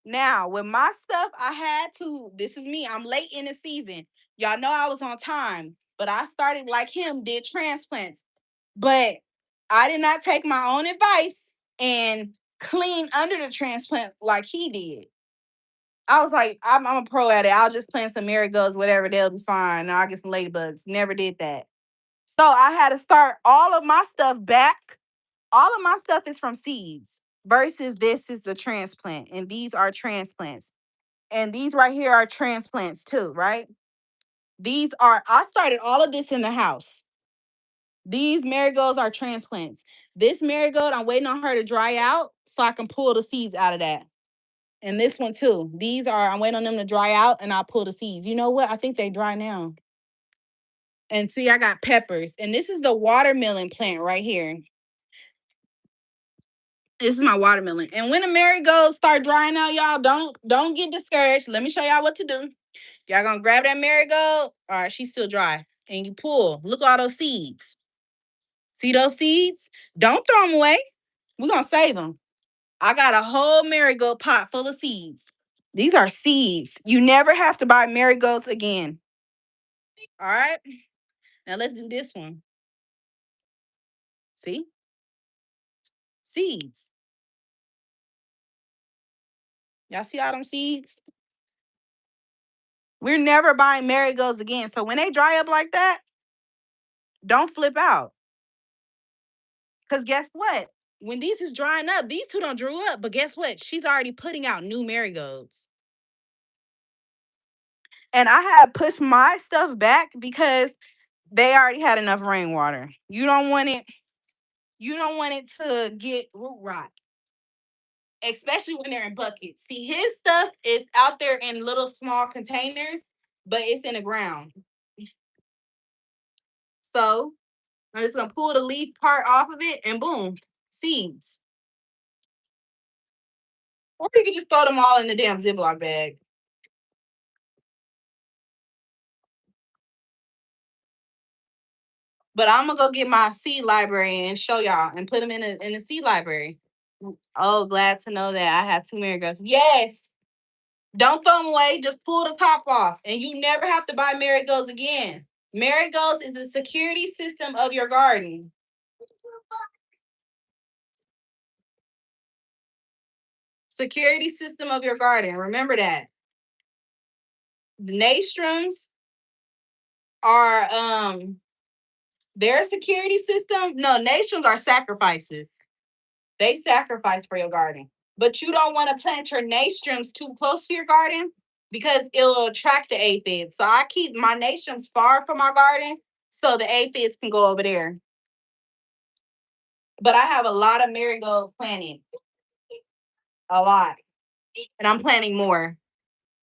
Now, with my stuff, this is me. I'm late in the season. Y'all know I was on time, but I started like him, did transplants. But I did not take my own advice and clean under the transplant like he did. I was like, I'm a pro at it. I'll just plant some marigolds, whatever, they'll be fine. I'll get some ladybugs. Never did that. So I had to start all of my stuff back. All of my stuff is from seeds versus this is the transplant. And these are transplants. And these right here are transplants too, right? I started all of this in the house. These marigolds are transplants. This marigold, I'm waiting on her to dry out so I can pull the seeds out of that. And this one too. I'm waiting on them to dry out and I'll pull the seeds. You know what? I think they dry now. And see, I got peppers. And this is the watermelon plant right here. This is my watermelon. And when the marigolds start drying out, y'all, don't get discouraged. Let me show y'all what to do. Y'all gonna grab that marigold. All right, she's still dry. And you pull. Look at all those seeds. See those seeds? Don't throw them away. We're gonna save them. I got a whole marigold pot full of seeds. These are seeds. You never have to buy marigolds again. All right. Now let's do this one. See? Seeds. Y'all see all them seeds? We're never buying marigolds again. So when they dry up like that, don't flip out. Because guess what? When these is drying up, these two don't drew up. But guess what? She's already putting out new marigolds. And I had pushed my stuff back because they already had enough rainwater. You don't want it to get root rot, especially when they're in buckets. See, his stuff is out there in little small containers, but it's in the ground. So I'm just gonna pull the leaf part off of it and boom, seeds. Or you can just throw them all in the damn Ziploc bag. But I'm gonna go get my seed library and show y'all and put them in the seed library. Oh, glad to know that I have two marigolds. Yes. Don't throw them away. Just pull the top off. And you never have to buy marigolds again. Marigolds is the security system of your garden. Security system of your garden. Remember that. The nastrums are their security system. No, nastrums are sacrifices. They sacrifice for your garden. But you don't want to plant your nastrums too close to your garden because it'll attract the aphids. So I keep my nastrums far from my garden so the aphids can go over there. But I have a lot of marigold planted. A lot. And I'm planting more.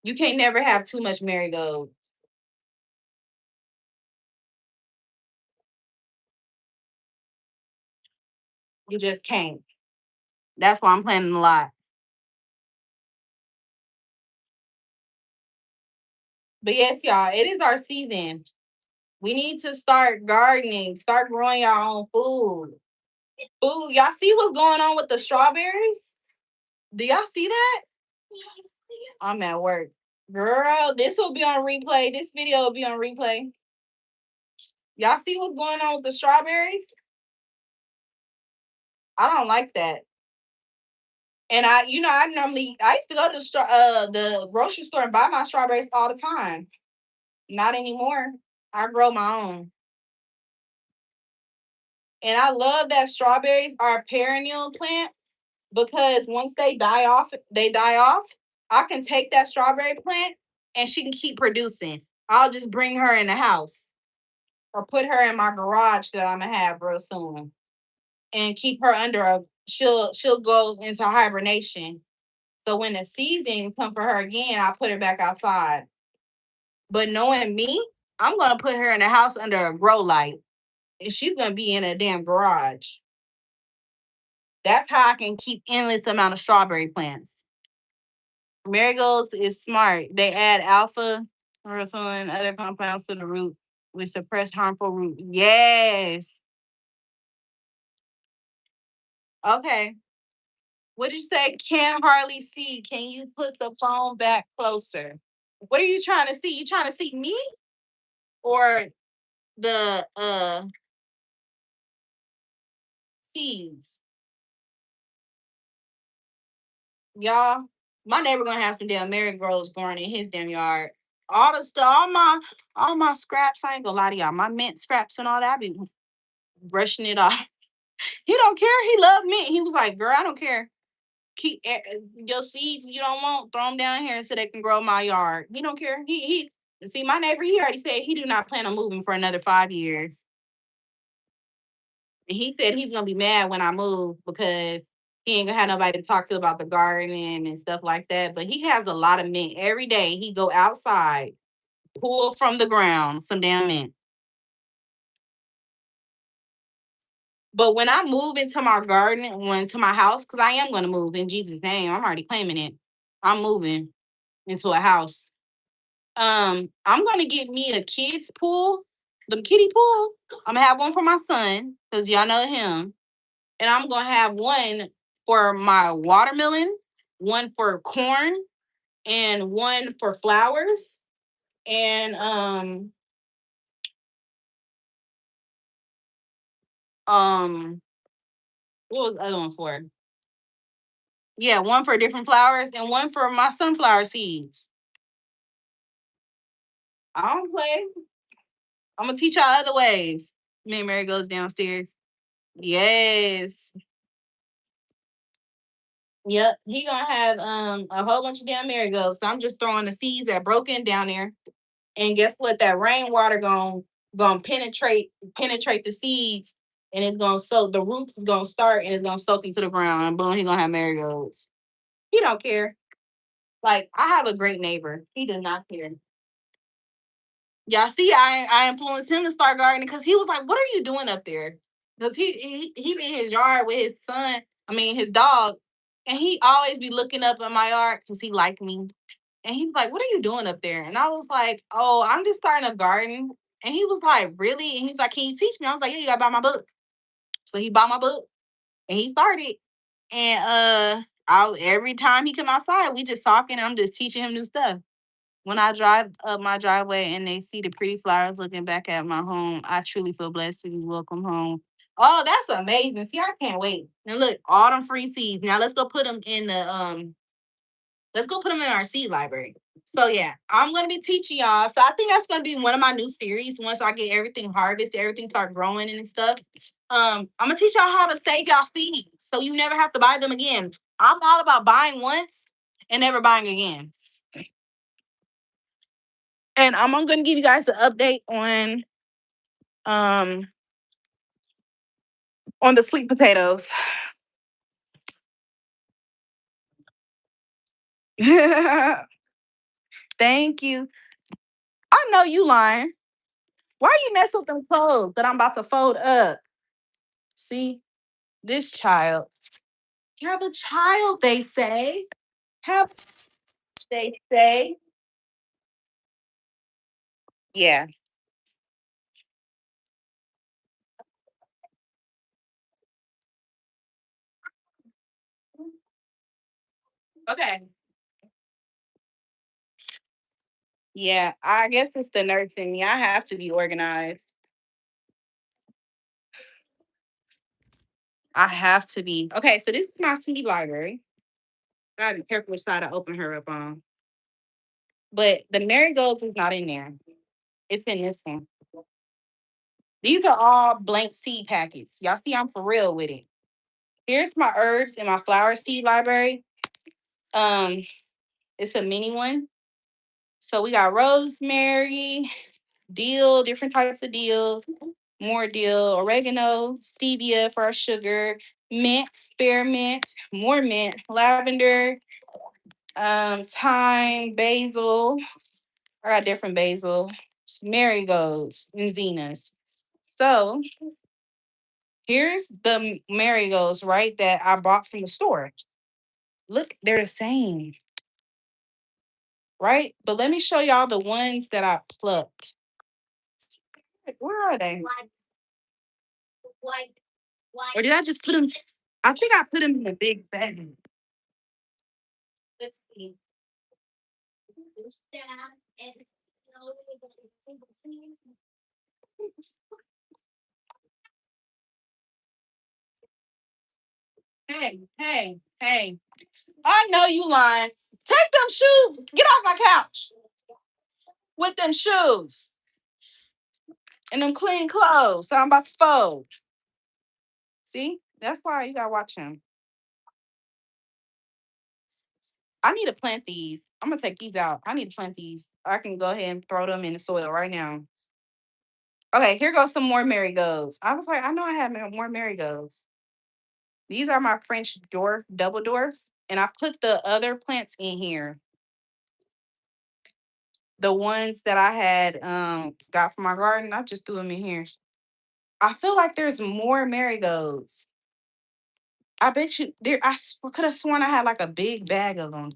You can't never have too much marigold. You just can't. That's why I'm planting a lot. But yes, y'all, it is our season. We need to start gardening, start growing our own food. Ooh, y'all see what's going on with the strawberries? Do y'all see that? I'm at work. Girl, this will be on replay. This video will be on replay. Y'all see what's going on with the strawberries? I don't like that. And I used to go to the grocery store and buy my strawberries all the time. Not anymore. I grow my own. And I love that strawberries are a perennial plant because once they die off, I can take that strawberry plant and she can keep producing. I'll just bring her in the house or put her in my garage that I'm gonna have real soon and keep her under a she'll go into hibernation. So when the season come for her again, I'll put her back outside. But knowing me, I'm gonna put her in the house under a grow light. And she's gonna be in a damn garage. That's how I can keep endless amount of strawberry plants. Marigolds is smart. They add alpha serotonin and other compounds to the root, which suppress harmful root. Yes. Okay. What did you say? Can hardly see. Can you put the phone back closer? What are you trying to see? You trying to see me or the seeds? Y'all, my neighbor gonna have some damn marigolds growing in his damn yard. all the stuff, all my scraps. I ain't gonna lie to y'all. My mint scraps and all that. I be brushing it off. He don't care. He loved mint. He was like, "Girl, I don't care. Keep your seeds you don't want. Throw them down here so they can grow my yard." He don't care. He. See, my neighbor. He already said he do not plan on moving for another 5 years. And he said he's gonna be mad when I move because he ain't gonna have nobody to talk to about the gardening and stuff like that. But he has a lot of mint every day. He go outside, pull from the ground some damn mint. But when I move into my garden, when to my house, because I am gonna move in Jesus' name, I'm already claiming it. I'm moving into a house. I'm gonna get me a kids pool, the kiddie pool. I'm gonna have one for my son because y'all know him, and I'm gonna have one for my watermelon, one for corn, and one for flowers, and um what was the other one for? Yeah, one for different flowers and one for my sunflower seeds. I don't play. I'm gonna teach y'all other ways. Me and Mary goes downstairs. Yes. Yep. He gonna have a whole bunch of damn marigolds. So I'm just throwing the seeds that broken down there. And guess what? That rainwater gonna penetrate the seeds, and it's gonna soak. The roots is gonna start, and it's gonna soak into the ground. And boom, he gonna have marigolds. He don't care. Like I have a great neighbor. He does not care. Y'all see, I influenced him to start gardening because he was like, "What are you doing up there?" Because he be in his yard with his son. I mean, his dog, and he always be looking up at my yard because he liked me. And he was like, "What are you doing up there?" And I was like, "Oh, I'm just starting a garden." And he was like, "Really?" And he's like, "Can you teach me?" I was like, "Yeah, you gotta buy my book." So he bought my book and he started. And I every time he come outside, we just talking and I'm just teaching him new stuff. When I drive up my driveway and they see the pretty flowers looking back at my home, I truly feel blessed to be welcome home. Oh, that's amazing. See, I can't wait. And look, all them free seeds. Now let's go put them in the let's go put them in our seed library. So yeah, I'm gonna be teaching y'all. So I think that's gonna be one of my new series once I get everything harvested, everything start growing and stuff. I'm gonna teach y'all how to save y'all seeds so you never have to buy them again. I'm all about buying once and never buying again. And I'm gonna give you guys an update um on the sweet potatoes. Thank you. I know you lying. Why are you messing with them clothes that I'm about to fold up? See, this child. Have a child, they say. Have they say. Yeah. Okay. Yeah, I guess it's the nurse in me. I have to be organized. I have to be. Okay, so this is my CD library. Gotta be careful which side I open her up on. But the marigolds is not in there. It's in this one. These are all blank seed packets. Y'all see, I'm for real with it. Here's my herbs and my flower seed library. Um, it's a mini one. So we got rosemary, dill, different types of dill, more dill, oregano, stevia for our sugar, mint, spearmint, more mint, lavender, thyme, basil. I got different basil, marigolds, and zennas. So here's the marigolds, right, that I bought from the store. Look, they're the same, right? But let me show y'all the ones that I plucked. Where are they? Or did I just put them? I think I put them in a big bag. Let's see. Hey, hey, hey. I know you lying. Take them shoes. Get off my couch. with them shoes and them clean clothes that I'm about to fold. See, that's why you gotta watch him. I need to plant these. I'm gonna take these out. I need to plant these. I can go ahead and throw them in the soil right now. Okay, here goes some more marigolds. I was like, I know I have more marigolds. These are my French dwarf, double dwarf, and I put the other plants in here. The ones that I had got from my garden, I just threw them in here. I feel like there's more marigolds. I bet you there. Could have sworn I had like a big bag of them.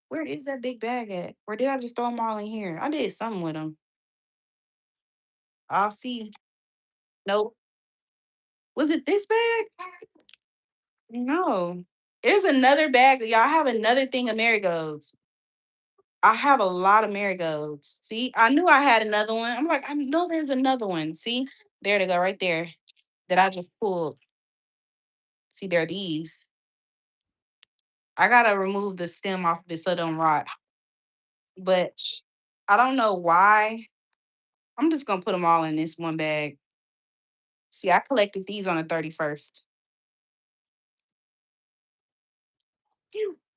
Where is that big bag at? Or did I just throw them all in here? I did something with them. I'll see. Nope. Was it this bag? No. There's another bag. Y'all, I have another thing of marigolds. I have a lot of marigolds. See, I knew I had another one. I'm like, I know there's another one. See, there they go, right there, that I just pulled. See, there are these. I gotta remove the stem off this so it don't rot. But I don't know why. I'm just gonna put them all in this one bag. See, I collected these on the 31st.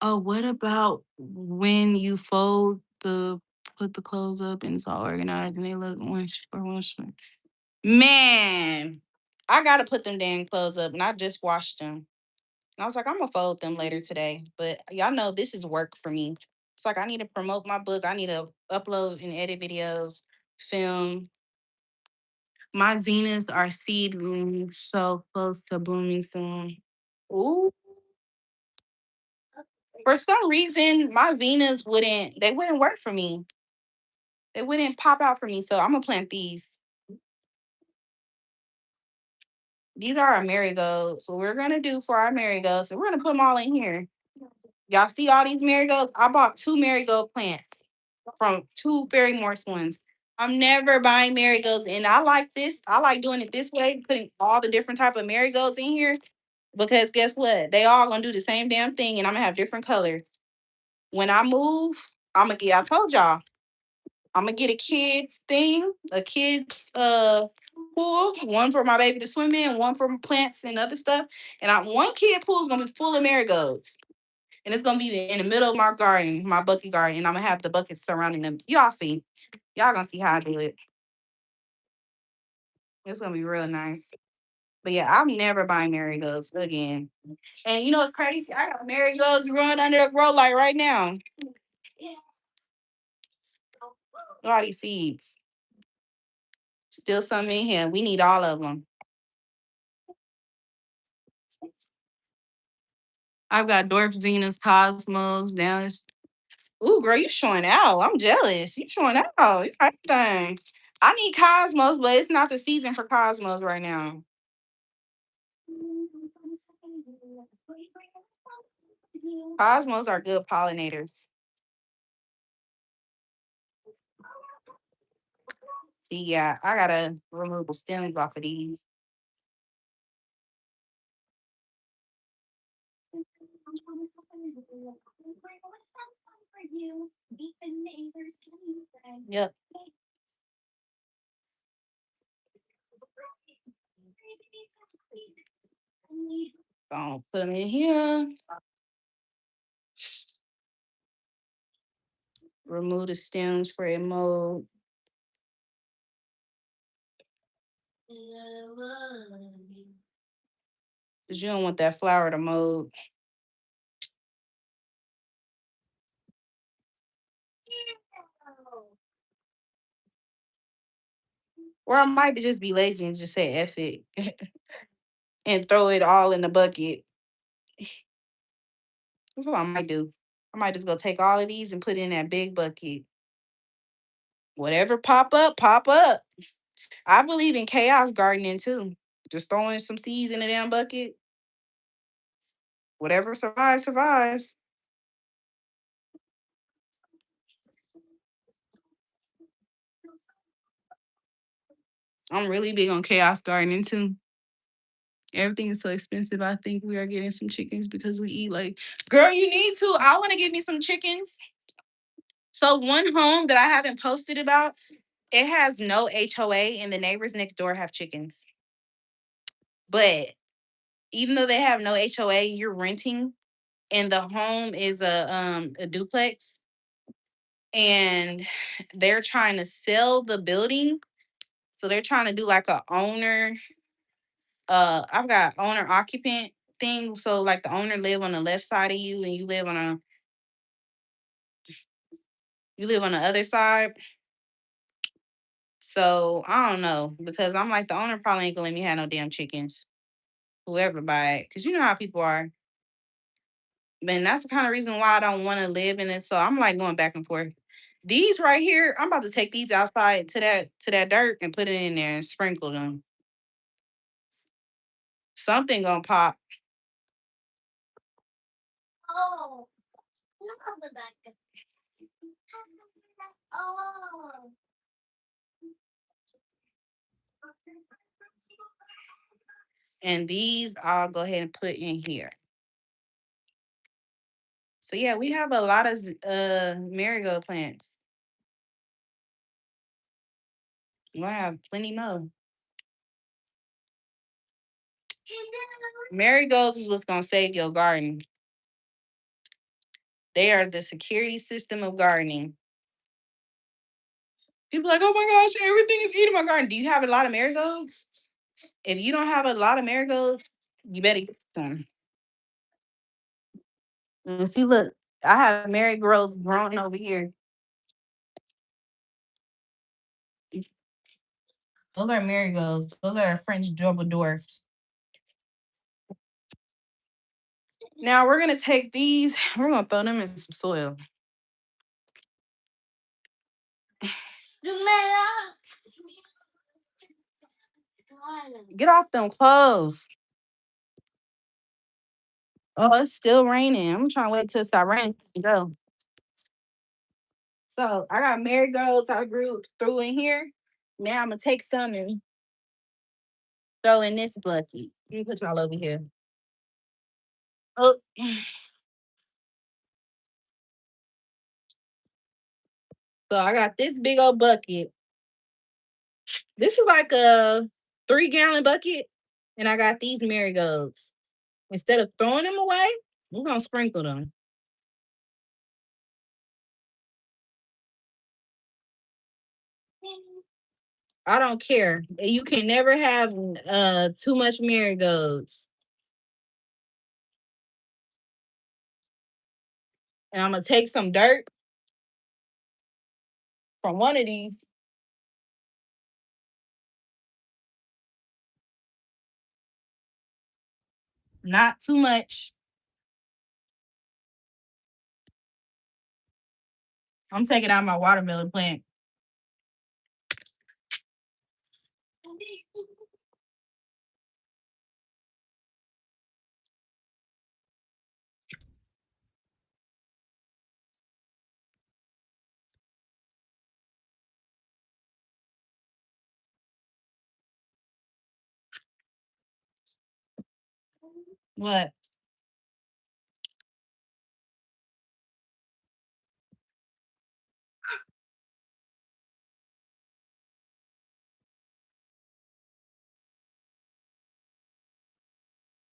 Oh, what about when you put the clothes up and it's all organized and they look one. Man, I gotta put them damn clothes up and I just washed them. And I was like, I'm gonna fold them later today. But y'all know this is work for me. It's like I need to promote my book. I need to upload and edit videos, film. My zeniths are seedlings, so close to blooming soon. Ooh. For some reason, my zeniths wouldn't work for me. They wouldn't pop out for me. So I'm gonna plant these. These are our marigolds. What we're gonna do for our marigolds, so we're gonna put them all in here. Y'all see all these marigolds? I bought 2 marigold plants from 2 Fairy Morse ones. I'm never buying marigolds, and I like this. I like doing it this way, putting all the different type of marigolds in here. Because guess what? They all gonna do the same damn thing, and I'm gonna have different colors. When I move, I'm gonna get. I told y'all, I'm gonna get a kids thing, a kids pool, one for my baby to swim in, one for plants and other stuff. And one kid pool is gonna be full of marigolds. And it's gonna be in the middle of my garden, my bucket garden, and I'm gonna have the buckets surrounding them. Y'all see. Y'all gonna see how I do it. It's gonna be real nice. But yeah, I'm never buying marigolds again. And you know what's crazy? I got marigolds growing under the grow light right now. Look at all these seeds. Still some in here. We need all of them. I've got Dwarf Zenas, Cosmos, down. Ooh, girl, you showing out. I'm jealous. You showing out. You everything. I need Cosmos, but it's not the season for Cosmos right now. Cosmos are good pollinators. See, yeah, I gotta remove the stems off of these. Yep. Gonna put them in here. Remove the stems for a mold. Because you don't want that flower to mold. Or I might just be lazy and just say F it and throw it all in the bucket. That's what I might do. I might just go take all of these and put it in that big bucket. Whatever pop up, pop up. I believe in chaos gardening too. Just throwing some seeds in a damn bucket. Whatever survives, survives. I'm really big on chaos gardening too. Everything is so expensive. I think we are getting some chickens because we eat like, girl, you need to. I want to give me some chickens. So one home that I haven't posted about, it has no HOA and the neighbors next door have chickens. But even though they have no HOA, you're renting and the home is a duplex and they're trying to sell the building. So they're trying to do like a owner I've got owner occupant thing. So like the owner live on the left side of you and you live on the other side. So I don't know because I'm like the owner probably ain't gonna let me have no damn chickens. Whoever buy it, because you know how people are. And that's the kind of reason why I don't want to live in it. So I'm like going back and forth. These right here, I'm about to take these outside to that dirt and put it in there and sprinkle them. Something gonna pop. Oh, not the back. Oh. And these I'll go ahead and put in here. So yeah, we have a lot of marigold plants. We'll have plenty more. Marigolds is what's gonna save your garden. They are the security system of gardening. People are like, oh my gosh, everything is eating my garden. Do you have a lot of marigolds? If you don't have a lot of marigolds, you better get some. And see, look, I have marigolds growing over here. Those are marigolds. Those are French double dwarfs. Now we're gonna take these. We're gonna throw them in some soil. Get off them clothes. Oh, it's still raining. I'm trying to wait till it stop raining to go. So I got marigolds I threw in here. Now I'm gonna take some and throw in this bucket. Let me put y'all over here. Oh, so I got this big old bucket. This is like a 3-gallon bucket, and I got these marigolds. Instead of throwing them away, we're gonna sprinkle them. I don't care. You can never have too much marigolds. And I'm gonna take some dirt from one of these. Not too much. I'm taking out my watermelon plant. What?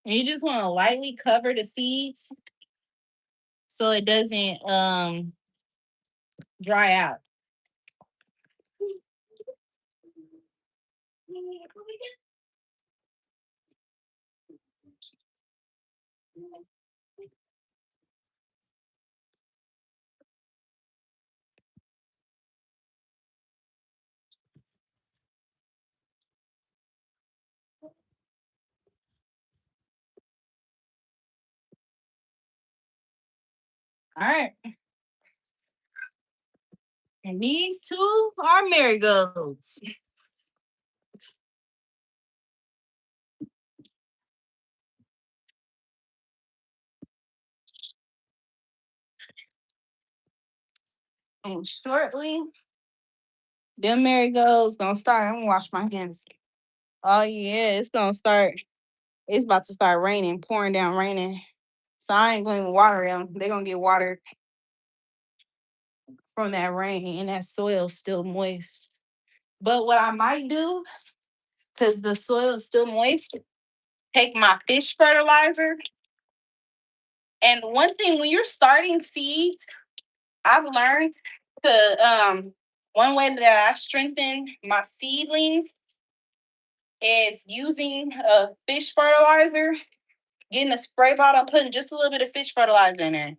And you just want to lightly cover the seeds so it doesn't dry out. All right. And these two are marigolds. And shortly, them marigolds gonna start. I'm gonna wash my hands. Oh yeah, it's gonna start. It's about to start raining, pouring down raining. So I ain't gonna even water them. They're gonna get watered. from that rain and that soil's still moist. But what I might do, because the soil is still moist, take my fish fertilizer. And one thing, when you're starting seeds, I've learned to one way that I strengthen my seedlings is using a fish fertilizer, getting a spray bottle, putting just a little bit of fish fertilizer in there.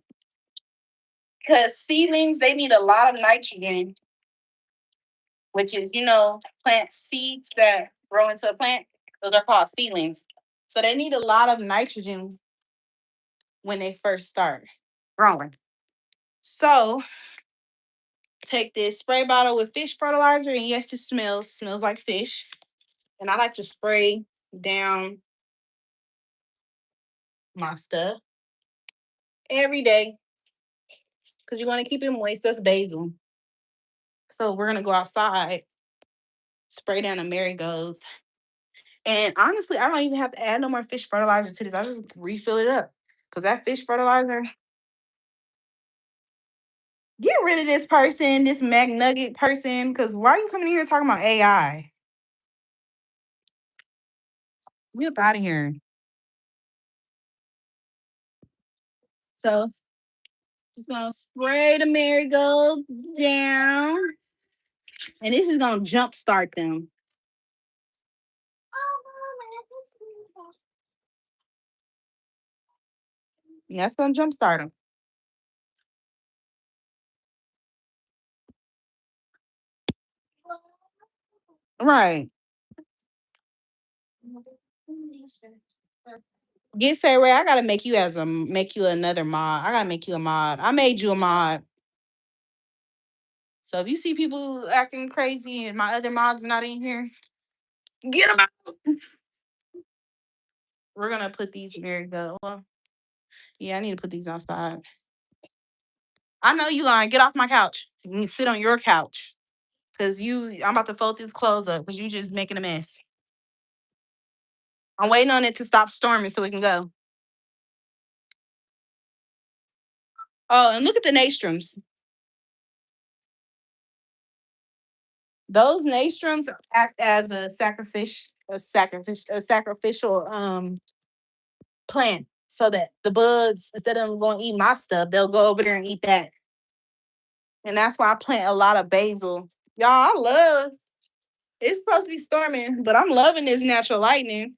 Because seedlings, they need a lot of nitrogen, which is, plant seeds that grow into a plant. Those are called seedlings. So they need a lot of nitrogen when they first start growing. So take this spray bottle with fish fertilizer, and yes, it smells like fish. And I like to spray down my stuff every day because you want to keep it moist. That's basil. So we're gonna go outside, spray down the marigolds. And honestly, I don't even have to add no more fish fertilizer to this. I just refill it up. Because that fish fertilizer, get rid of this person, this McNugget person. Because why are you coming here talking about AI? Get up out of here. So just gonna spray the marigold down. And this is gonna jumpstart them. And that's gonna jumpstart them. Right. Get Say Ray, I gotta make you another mod. I gotta make you a mod. I made you a mod. So if you see people acting crazy and my other mods not in here, get them out. We're gonna put these marigolds. Well, yeah, I need to put these outside. I know you lying. Get off my couch. You need to sit on your couch. Cause I'm about to fold these clothes up because you just making a mess. I'm waiting on it to stop storming so we can go. Oh, and look at the nasturtiums. Those nasturtiums act as a sacrificial plant, so that the bugs, instead of going to eat my stuff, they'll go over there and eat that. And that's why I plant a lot of basil. Y'all, I love. It's supposed to be storming, but I'm loving this natural lightning.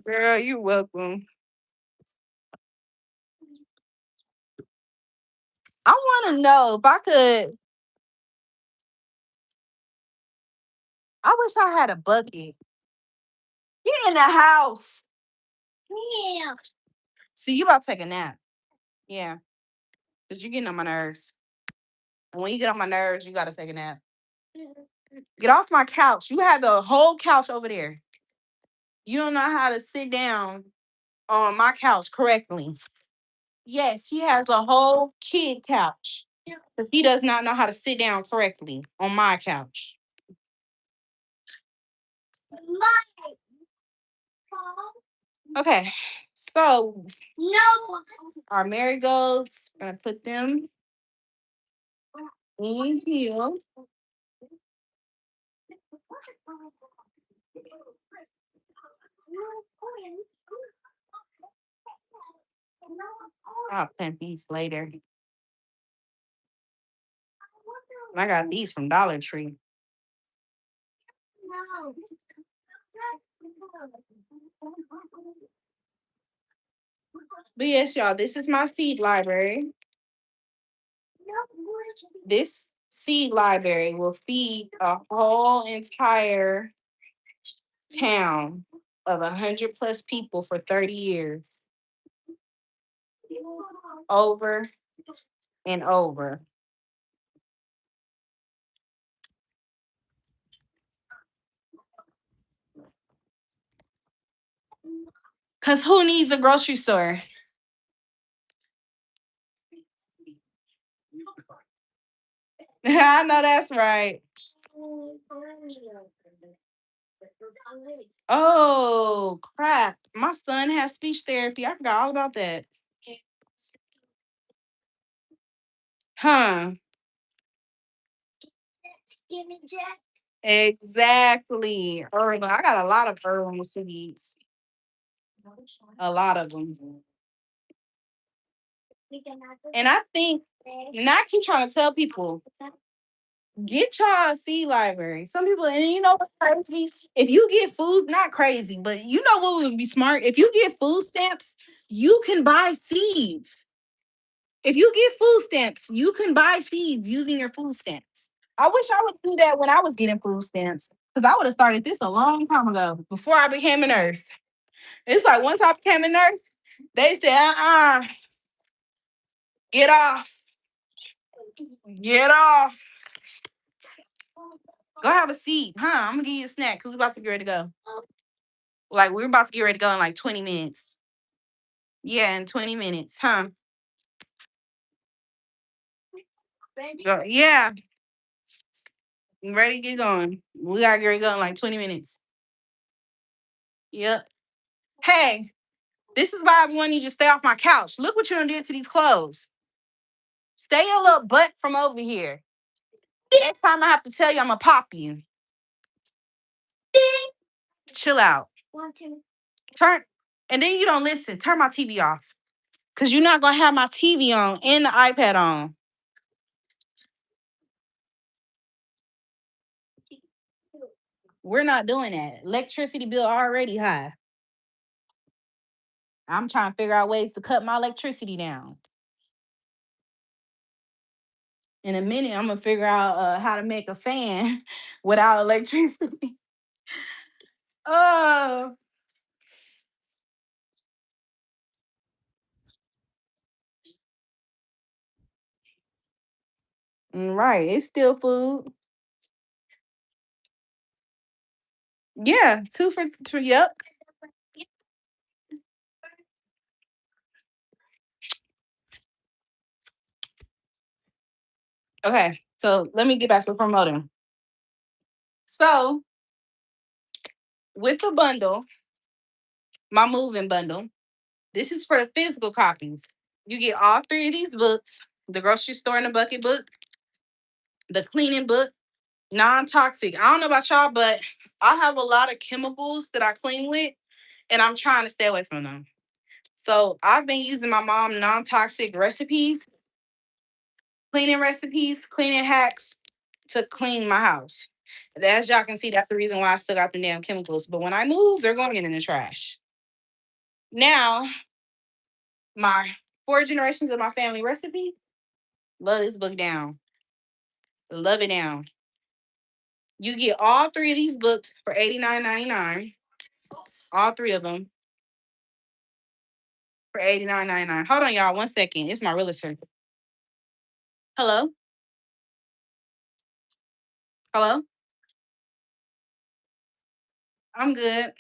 Girl, you're welcome. I want to know if I could. I wish I had a bucket. Get in the house. Yeah. See, you about to take a nap. Yeah, because you're getting on my nerves. And when you get on my nerves, you got to take a nap. Get off my couch. You have the whole couch over there. You don't know how to sit down on my couch correctly. Yes, he has a whole kid couch. But he does not know how to sit down correctly on my couch. Okay, so our marigolds, gonna put them in here. I'll plant these later. I got these from Dollar Tree. But yes, y'all, this is my seed library. This seed library will feed a whole entire town of 100+ people for 30 years. Over and over. Because who needs a grocery store? I know that's right. Oh, crap. My son has speech therapy. I forgot all about that. Huh. Exactly. Heirloom. I got a lot of heirloom seeds. A lot of them. And I think, and I keep trying to tell people, get y'all a seed library. Some people, and you know what's crazy? If you get food, not crazy, but you know what would be smart? If you get food stamps, you can buy seeds. If you get food stamps, you can buy seeds using your food stamps. I wish I would do that when I was getting food stamps because I would have started this a long time ago before I became a nurse. It's like once I became a nurse, they said, get off, get off. Go have a seat, huh? I'm gonna give you a snack because we're about to get ready to go. Like we're about to get ready to go in like 20 minutes. Yeah, in 20 minutes, huh? Yeah, I'm ready to get going. We gotta get ready to go in like 20 minutes. Yep. Hey, this is why I want you to stay off my couch. Look what you done did to these clothes. Stay your little butt from over here. Next time I have to tell you, I'm gonna pop you. Chill out. Turn, and then you don't listen. Turn my TV off. Cause you're not gonna have my TV on and the iPad on. We're not doing that. Electricity bill already high. I'm trying to figure out ways to cut my electricity down. In a minute, I'm gonna figure out how to make a fan without electricity. Oh, right. It's still food. Yeah, two for two. Yep. Okay. So let me get back to promoting. So with the bundle, my moving bundle, this is for the physical copies. You get all three of these books: the grocery store and the bucket book, the cleaning book, non-toxic. I don't know about y'all, but I have a lot of chemicals that I clean with, and I'm trying to stay away from them. So I've been using my mom non-toxic recipes, cleaning recipes, cleaning hacks to clean my house. And as y'all can see, that's the reason why I still got the damn chemicals. But when I move, they're going in the trash. Now, my four generations of my family recipe, love this book down. Love it down. You get all three of these books for $89.99. All three of them for $89.99. Hold on, y'all. 1 second. It's my realtor. Hello? Hello? I'm good.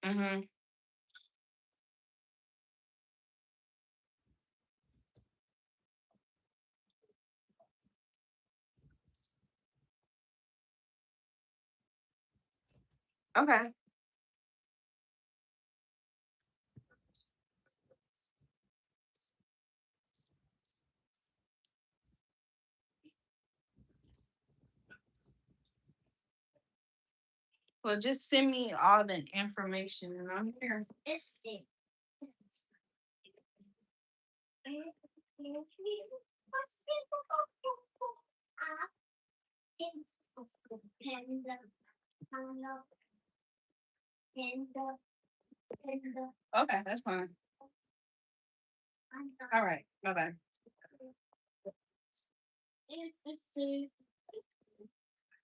Mm-hmm. Okay. Well, just send me all the information and I'm here. Okay, that's fine. All right. Bye bye.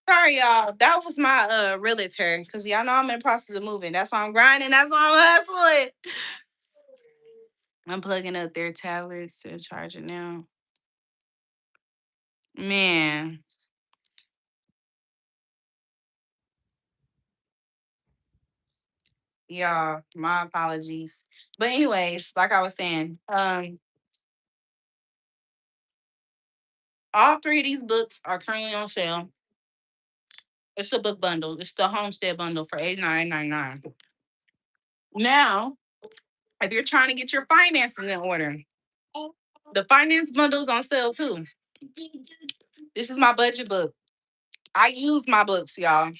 Sorry, y'all. That was my realtor because y'all know I'm in the process of moving. That's why I'm grinding. That's why I'm hustling. I'm plugging up their tablets to charge it now. Man, y'all, my apologies. But anyways, like I was saying, all three of these books are currently on sale. It's a book bundle. It's the Homestead bundle for $89.99. Now, if you're trying to get your finances in order, the finance bundle's on sale too. This is my budget book. I use my books, y'all.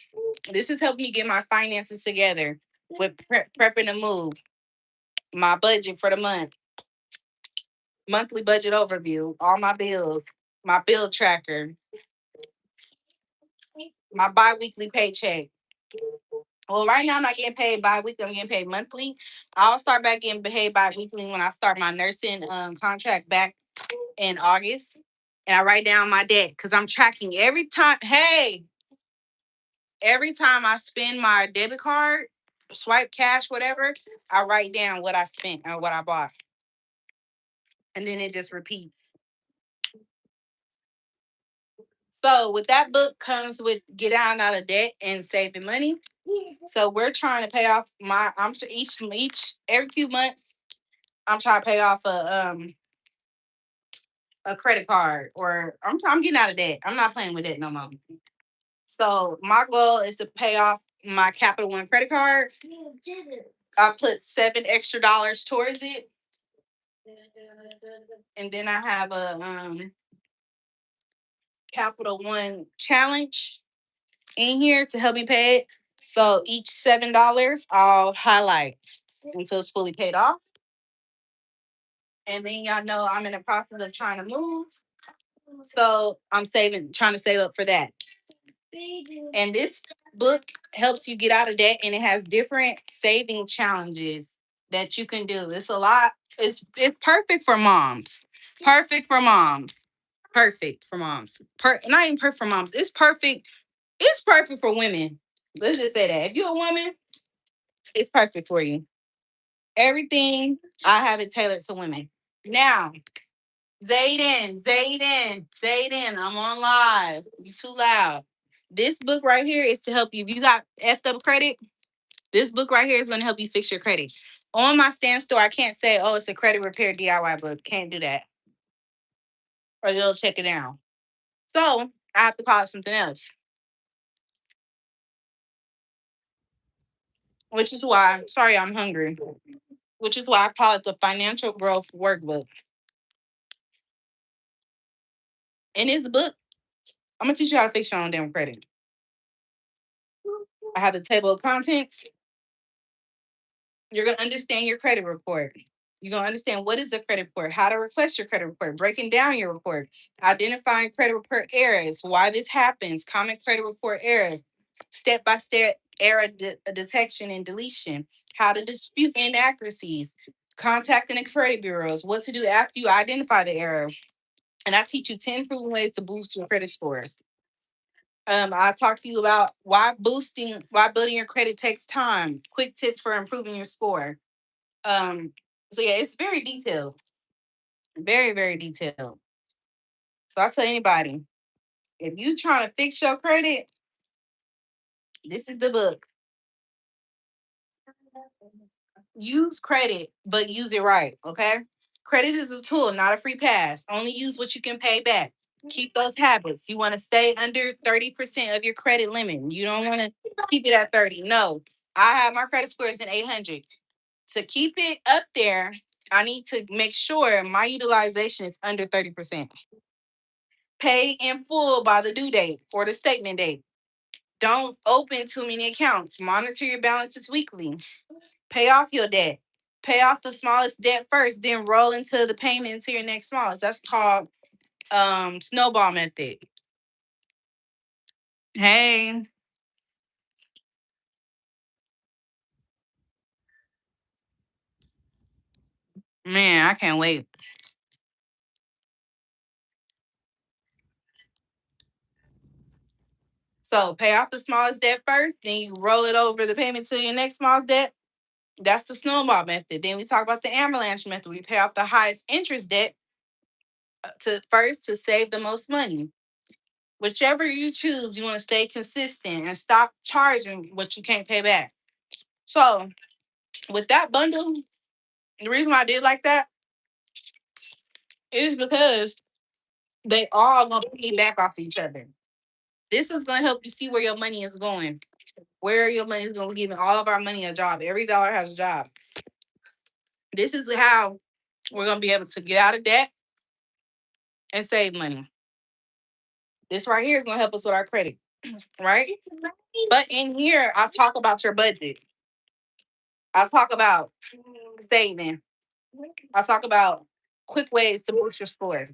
This is helping me get my finances together with prepping to move, my budget for the month, monthly budget overview, all my bills, my bill tracker, my bi-weekly paycheck. Well, right now I'm not getting paid bi-weekly. I'm getting paid monthly. I'll start back getting paid bi-weekly when I start my nursing contract back in August. And I write down my debt because I'm tracking every time. Hey, every time I spend my debit card, swipe cash, whatever, I write down what I spent or what I bought. And then it just repeats. So with that book comes with get out of debt and saving money. So we're trying to pay off my I'm sure each every few months I'm trying to pay off a credit card or I'm getting out of debt. I'm not playing with it no more. So my goal is to pay off my Capital One credit card. I put $7 extra towards it. And then I have a Capital One challenge in here to help me pay it. So each $7 I'll highlight until it's fully paid off. And then y'all know I'm in the process of trying to move. So I'm trying to save up for that. And this book helps you get out of debt and it has different saving challenges that you can do. It's a lot. It's perfect for moms. Perfect for moms. Perfect for moms. Not even perfect for moms. It's perfect. It's perfect for women. Let's just say that. If you're a woman, it's perfect for you. Everything I have it tailored to women. Now, Zayden, I'm on live. You too loud. This book right here is to help you. If you got effed up credit, this book right here is going to help you fix your credit. On my stand store, I can't say, oh, it's a credit repair DIY book. Can't do that. Or they'll check it down. So I have to call it something else. Which is why, sorry, I'm hungry. Which is why I call it the Financial Growth Workbook. In this book, I'm going to teach you how to fix your own damn credit. I have the table of contents. You're going to understand your credit report. You're going to understand what is the credit report, how to request your credit report, breaking down your report, identifying credit report errors, why this happens, common credit report errors, step-by-step error detection and deletion, how to dispute inaccuracies, contacting the credit bureaus, what to do after you identify the error. And I teach you 10 proven ways to boost your credit scores. I talked to you about why building your credit takes time. Quick tips for improving your score. Um, so yeah, it's very detailed, very very detailed. So I tell anybody, if you trying to fix your credit, this is the book. Use credit, but use it right. Okay. Credit is a tool, not a free pass. Only use what you can pay back. Keep those habits. You want to stay under 30% of your credit limit. You don't want to keep it at 30. No. I have my credit score is in 800. To keep it up there, I need to make sure my utilization is under 30%. Pay in full by the due date or the statement date. Don't open too many accounts. Monitor your balances weekly. Pay off your debt. Pay off the smallest debt first, then roll into the payment into your next smallest. That's called snowball method. Hey, man, I can't wait. So pay off the smallest debt first, then you roll it over the payment to your next smallest debt. That's the snowball method. Then we talk about the avalanche method. We pay off the highest interest debt to first to save the most money. Whichever you choose, you want to stay consistent and stop charging what you can't pay back. So with that bundle, the reason why I did like that is because they all gonna piggyback off each other. This is gonna help you see where your money is going, where your money is going. We're giving all of our money a job. Every dollar has a job. This is how we're gonna be able to get out of debt and save money. This right here is gonna help us with our credit, right? But in here, I talk about your budget. I talk about saving. I talk about quick ways to boost your score.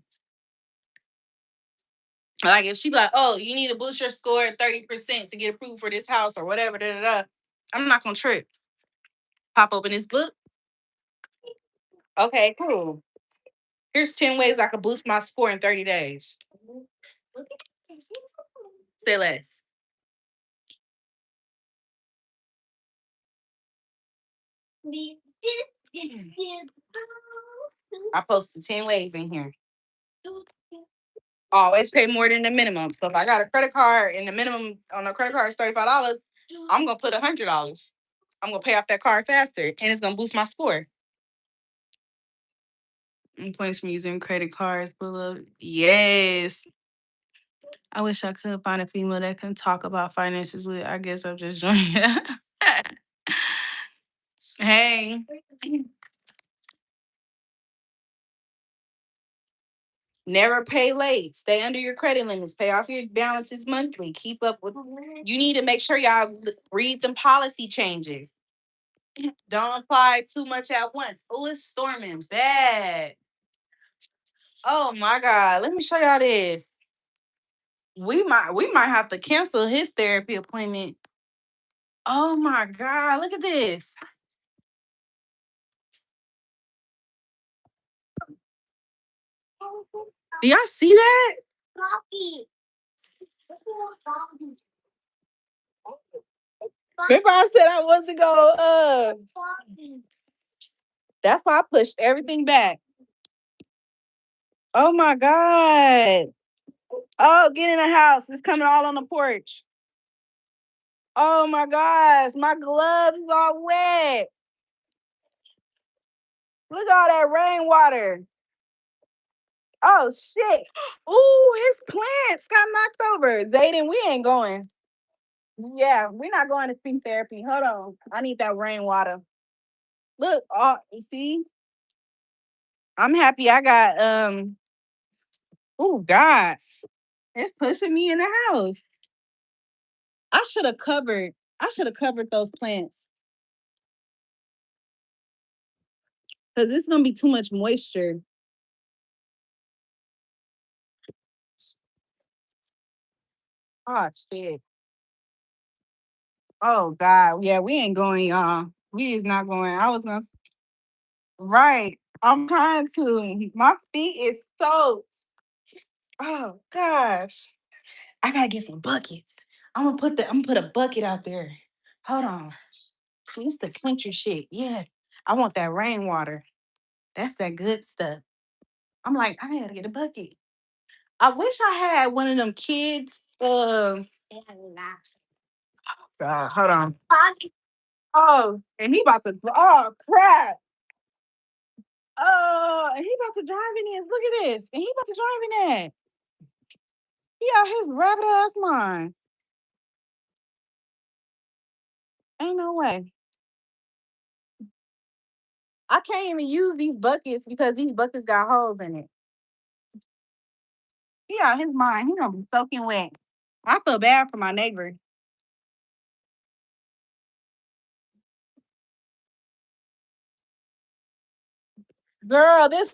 Like if she be like, oh, you need to boost your score 30% to get approved for this house or whatever, da, da, da. I'm not gonna trip. Pop open this book. Okay, cool. Here's 10 ways I could boost my score in 30 days. Say less. I posted 10 ways in here. Always pay more than the minimum. So if I got a credit card and the minimum on a credit card is $35, I'm gonna put $100. I'm gonna pay off that card faster and it's gonna boost my score. And points from using credit cards below. Yes. I wish I could find a female that can talk about finances with. I guess I'm just joining. Hey. Never pay late. Stay under your credit limits. Pay off your balances monthly. Keep up with. You need to make sure y'all read some policy changes. Don't apply too much at once. Oh, it's storming bad. Oh my God. Let me show y'all this. We might have to cancel his therapy appointment. Oh my God. Look at this. Do y'all see that? Remember I said I wasn't gonna that's why I pushed everything back. Oh my God. Oh, get in the house. It's coming all on the porch. Oh my gosh. My gloves is all wet. Look at all that rainwater. Oh shit. Ooh, his plants got knocked over. Zayden, we ain't going. Yeah, we're not going to speech therapy. Hold on. I need that rainwater. Look, you see? I'm happy I got oh God. It's pushing me in the house. I should have covered. I should have covered those plants. Because it's gonna be too much moisture. Oh shit. Oh God. Yeah, we ain't going, y'all. We is not going. I was gonna right. I'm trying to. My feet is soaked. Oh gosh. I gotta get some buckets. I'm gonna put a bucket out there. Hold on. See, it's the country shit. Yeah. I want that rainwater. That's that good stuff. I'm like, I gotta get a bucket. I wish I had one of them kids. Hold on. Oh, and he about to. Oh crap. Oh, and he about to drive in this. Look at this. And he about to drive in that. He out his rabbit ass mind. Ain't no way. I can't even use these buckets because these buckets got holes in it. He out his mind. He gonna be soaking wet. I feel bad for my neighbor. Girl, this.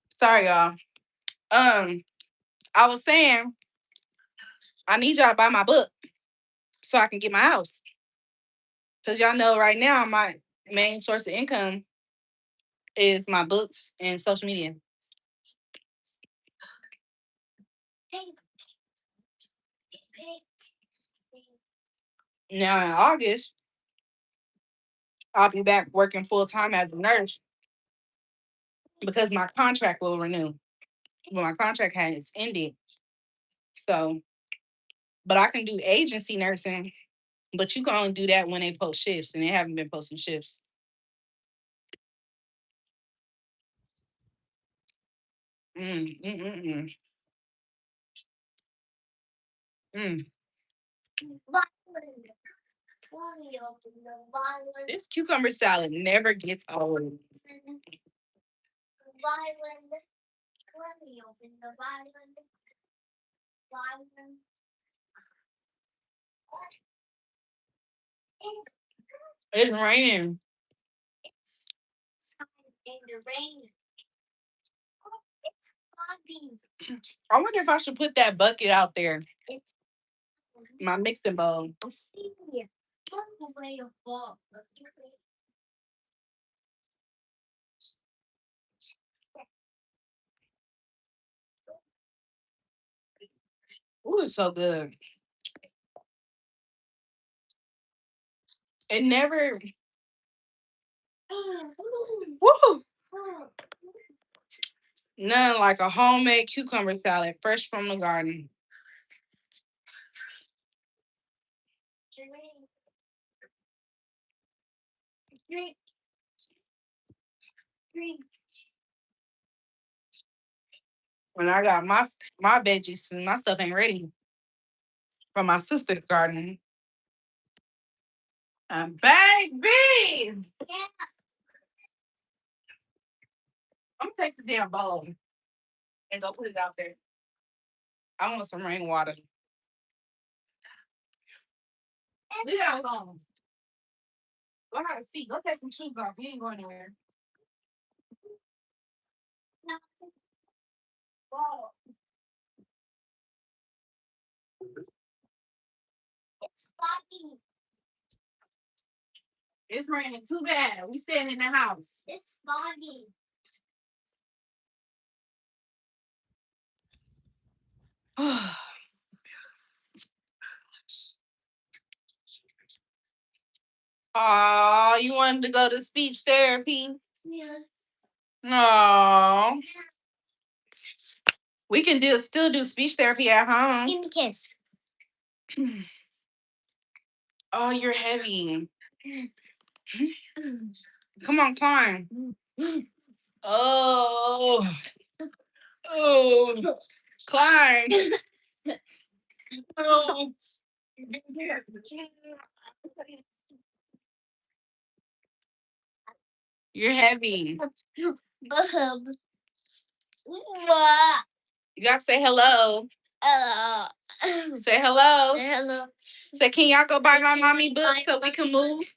Sorry, y'all. I was saying I need y'all to buy my book so I can get my house. Cause y'all know right now my main source of income is my books and social media. Now in August, I'll be back working full time as a nurse because my contract will renew. Well, my contract has ended. So, but I can do agency nursing, but you can only do that when they post shifts, and they haven't been posting shifts. Mm, mm, mm, mm, mm. This cucumber salad never gets old. It's raining. I wonder if I should put that bucket out there, my mixing bowl. Ooh, it's so good. It never Woo! None like a homemade cucumber salad, fresh from the garden. When I got my veggies, my stuff ain't ready from my sister's garden. Baby, I'm gonna take this damn bowl and go put it out there. I want some rainwater. Leave that alone. Go have a seat. Go take some shoes off. You ain't going anywhere. It's raining too bad. We staying in the house. It's foggy. Oh, you wanted to go to speech therapy? Yes. No. We can still do speech therapy at home. Give me a kiss. Oh, you're heavy. Come on, climb. Oh. Oh. Climb. Oh. You're heavy. You gotta say hello. Hello. Say hello. Hello. Say, can y'all go buy my mommy book so we can move?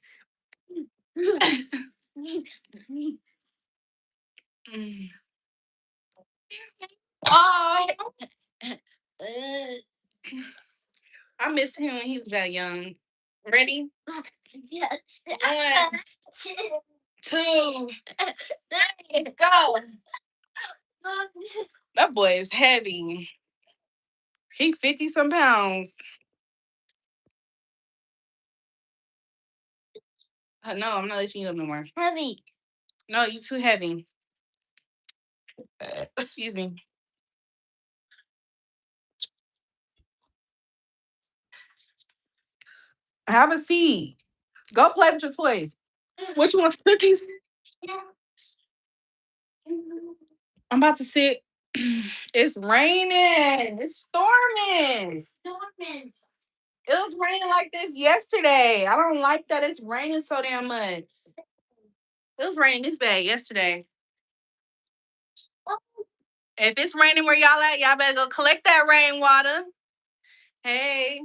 Oh. I missed him when he was that young. Ready? Yes. 1, 2, go. That boy is heavy. He 50 some pounds. No, I'm not lifting you up no more. Heavy. No, you too heavy. Excuse me. Have a seat. Go play with your toys. What you want, cookies? I'm about to sit. It's raining. It's storming. Storming. It was raining like this yesterday. I don't like that it's raining so damn much. It was raining this bad yesterday. If it's raining where y'all at, y'all better go collect that rainwater. Hey,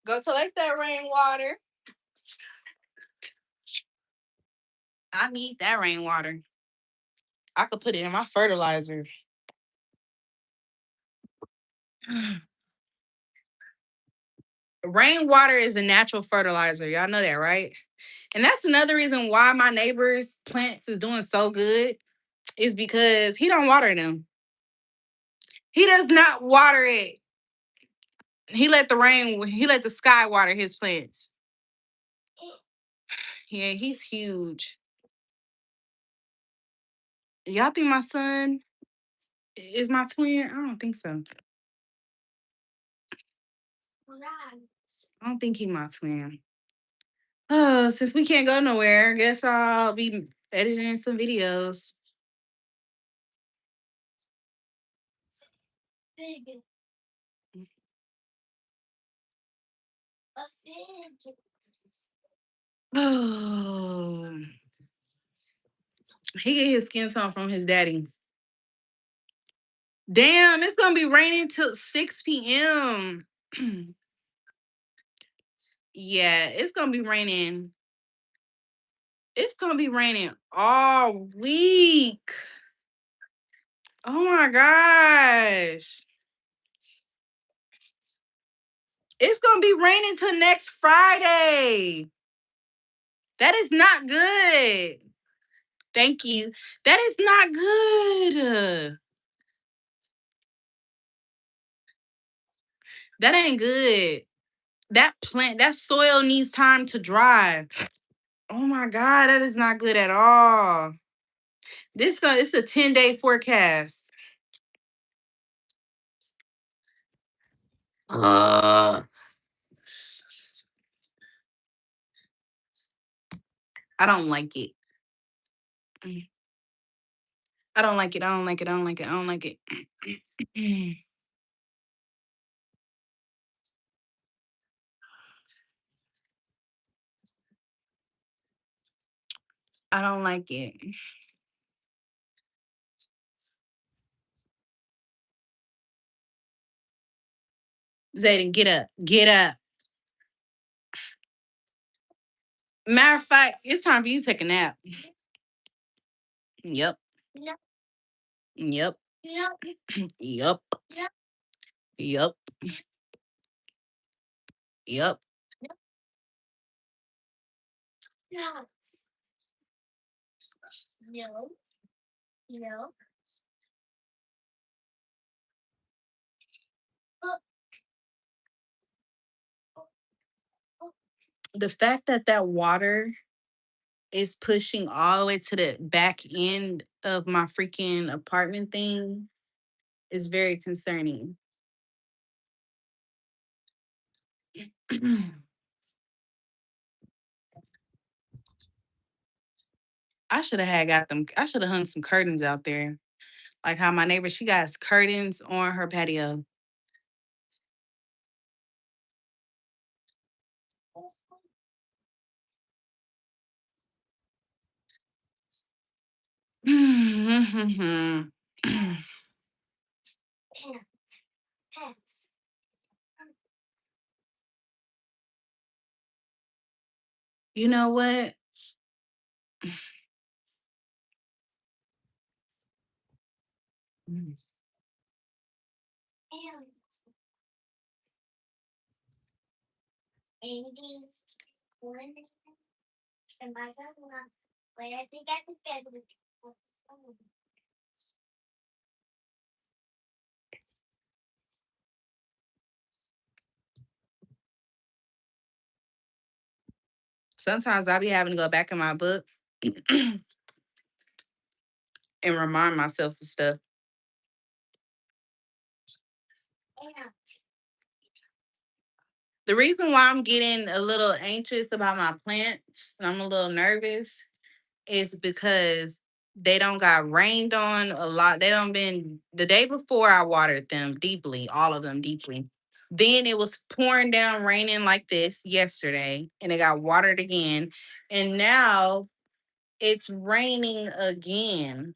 go collect that rainwater. I need that rainwater. I could put it in my fertilizer. Rainwater is a natural fertilizer. Y'all know that, right? And that's another reason why my neighbor's plants is doing so good is because he don't water them. He does not water it. He let the sky water his plants. Yeah, he's huge. Y'all think my son is my twin? I don't think so. I don't think he's my twin. Oh, since we can't go nowhere, I guess I'll be editing some videos. Oh, he get his skin tone from his daddy. Damn, it's gonna be raining till 6 p.m. Yeah, it's gonna be raining. It's gonna be raining all week. Oh my gosh. It's gonna be raining till next Friday. That is not good. Thank you. That is not good. That ain't good. That soil needs time to dry. Oh my God, that is not good at all. It's a 10-day forecast. Uh, I don't like it. I don't like it. I don't like it. I don't like it. I don't like it. I don't like it. Zayden, get up. Get up. Matter of fact, it's time for you to take a nap. Yep. Yep. Yep. Yep. Yep. The fact that water is pushing all the way to the back end of my freaking apartment thing is very concerning. I should have had got them. I should have hung some curtains out there, like how my neighbor she got curtains on her patio. You know what? Sometimes I be having to go back in my book and remind myself of stuff. The reason why I'm getting a little anxious about my plants and I'm a little nervous is because they don't got rained on a lot. They don't been the day before I watered them deeply, all of them deeply. Then it was pouring down, raining like this yesterday, and it got watered again. And now it's raining again.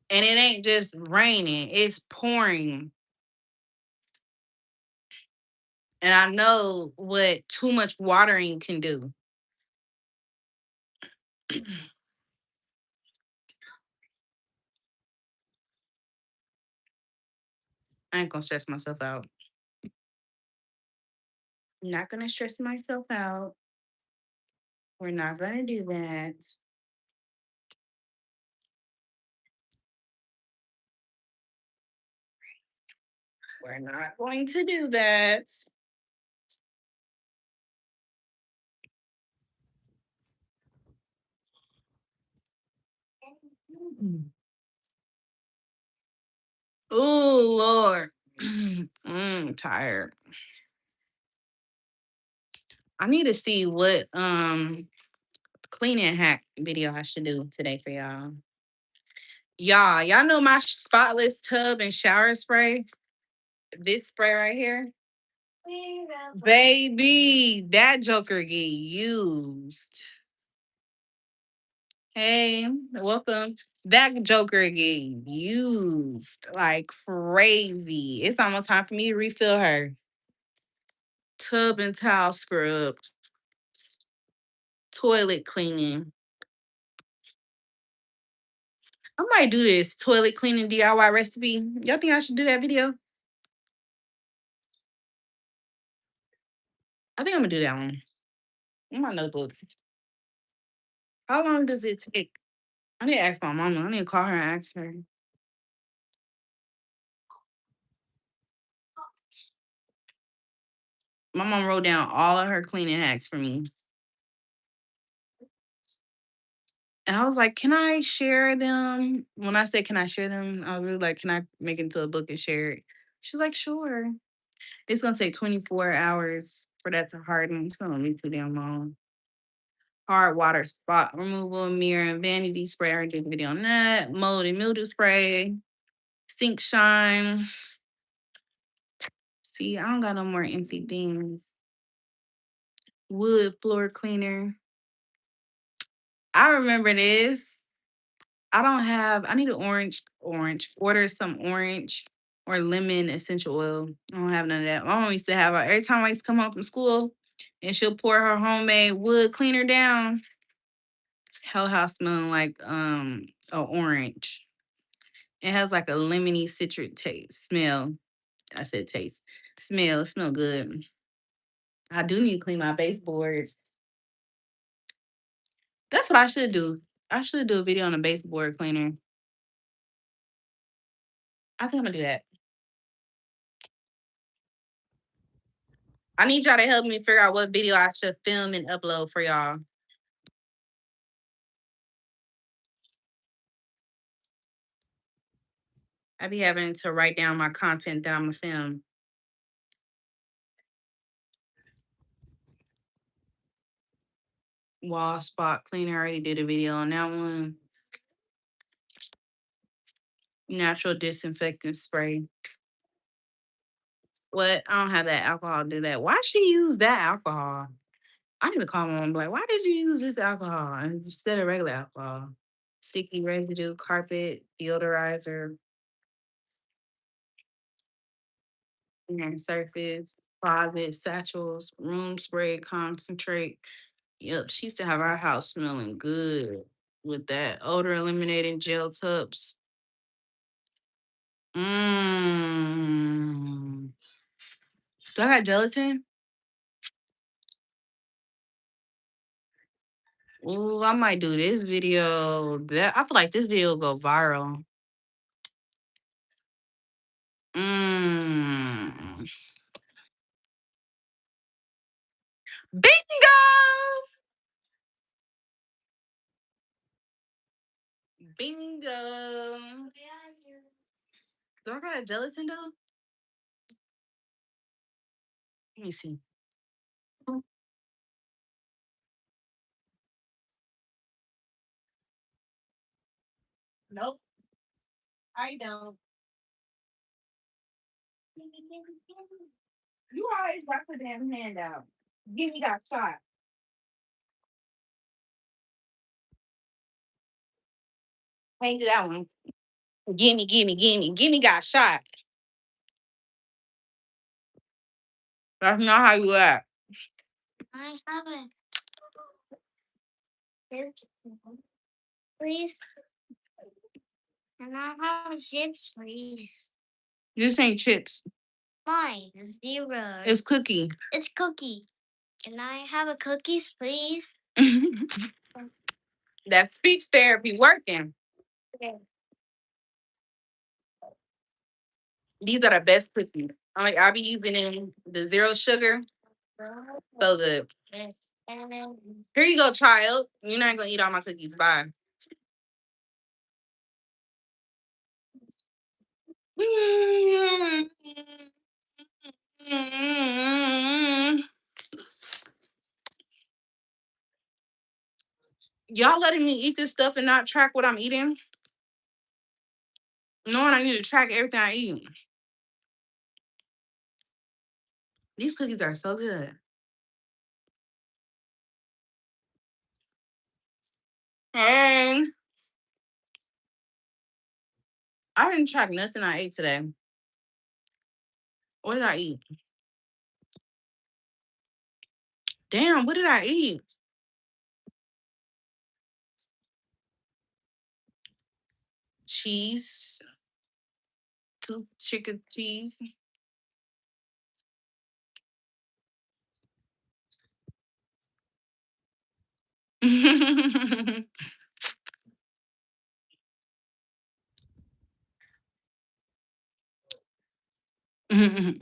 And it ain't just raining, it's pouring. And I know what too much watering can do. I ain't gonna stress myself out. I'm not gonna stress myself out. We're not gonna do that. We're not going to do that. Oh Lord. Tired. I need to see what cleaning hack video I should do today for y'all. Y'all know my spotless tub and shower spray? This spray right here? Baby, that joker get used. Hey, welcome. That joker get used like crazy. It's almost time for me to refill her. Tub and towel scrub, toilet cleaning. I might do this toilet cleaning DIY recipe. Y'all think I should do that video? I think I'm gonna do that one in my notebook. How long does it take? I need to ask my mama. I need to call her and ask her. My mom wrote down all of her cleaning hacks for me. And I was like, can I share them? When I said, can I share them? I was really like, can I make it into a book and share it? She's like, sure. It's going to take 24 hours for that to harden. It's going to be too damn long. Hard water spot removal, mirror and vanity spray. I already did a video on that. Mold and mildew spray. Sink shine. See, I don't got no more empty things. Wood floor cleaner. I remember this. I need an orange. Order some orange or lemon essential oil. I don't have none of that. My mom used to have every time I used to come home from school and she'll pour her homemade wood cleaner down. Hell house smelling like a orange. It has like a lemony citric taste smell. I said taste. Smell. It smell good. I do need to clean my baseboards. That's what I should do. I should do a video on a baseboard cleaner. I think I'm gonna do that. I need y'all to help me figure out what video I should film and upload for y'all. I be having to write down my content that I'm gonna film. Wall spot cleaner. I already did a video on that one. Natural disinfectant spray. What? I don't have that alcohol to do that. Why she use that alcohol? I need to call my mom and be like, why did you use this alcohol instead of regular alcohol? Sticky residue, carpet, deodorizer, surface, closet, satchels, room spray, concentrate. Yep, she used to have our house smelling good with that odor eliminating gel cups. Mmm. Do I got gelatin? Ooh, I might do this video. That I feel like this video will go viral. Mmm. Bingo! Bingo. Do I got a gelatin though? Let me see. Nope, I don't. You always got the damn hand out. Give me that shot. Can't do that one. Gimme got shot. That's not how you act. I have it. Please. And I have chips, please. This ain't chips. Mine is zero. It's cookie. It's cookie. Can I have a cookies, please? That speech therapy working. Okay. These are the best cookies. I'll be using the zero sugar. So good. Here you go, child. You're not gonna eat all my cookies. Bye. Y'all letting me eat this stuff and not track what I'm eating? Knowing I need to track everything I eat. These cookies are so good. Hey, I didn't track nothing I ate today. What did I eat? Damn, what did I eat? Cheese, two chicken cheese.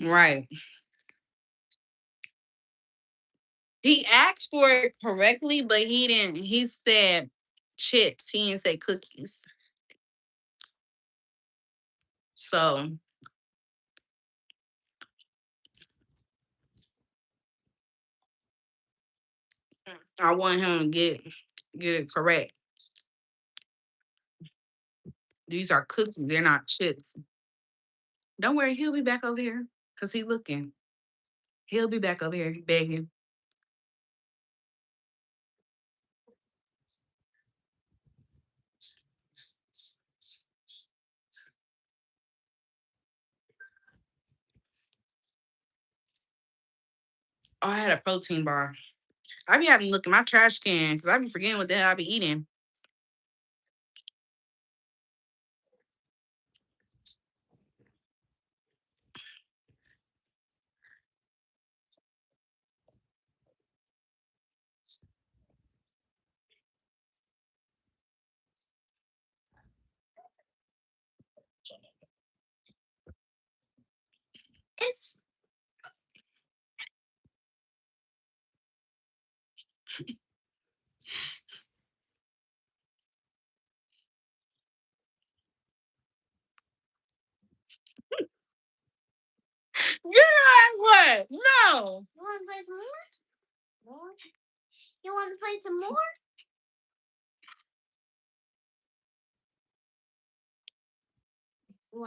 Right. He asked for it correctly, but he didn't. He said chips. He didn't say cookies. So I want him to get it correct. These are cookies. They're not chips. Don't worry, he'll be back over here because he's looking. He'll be back over here begging. Oh, I had a protein bar. I be having to look at my trash can because I be forgetting what the hell I be eating. It's yeah, what? No. You want to play some more? More? You want to play some more?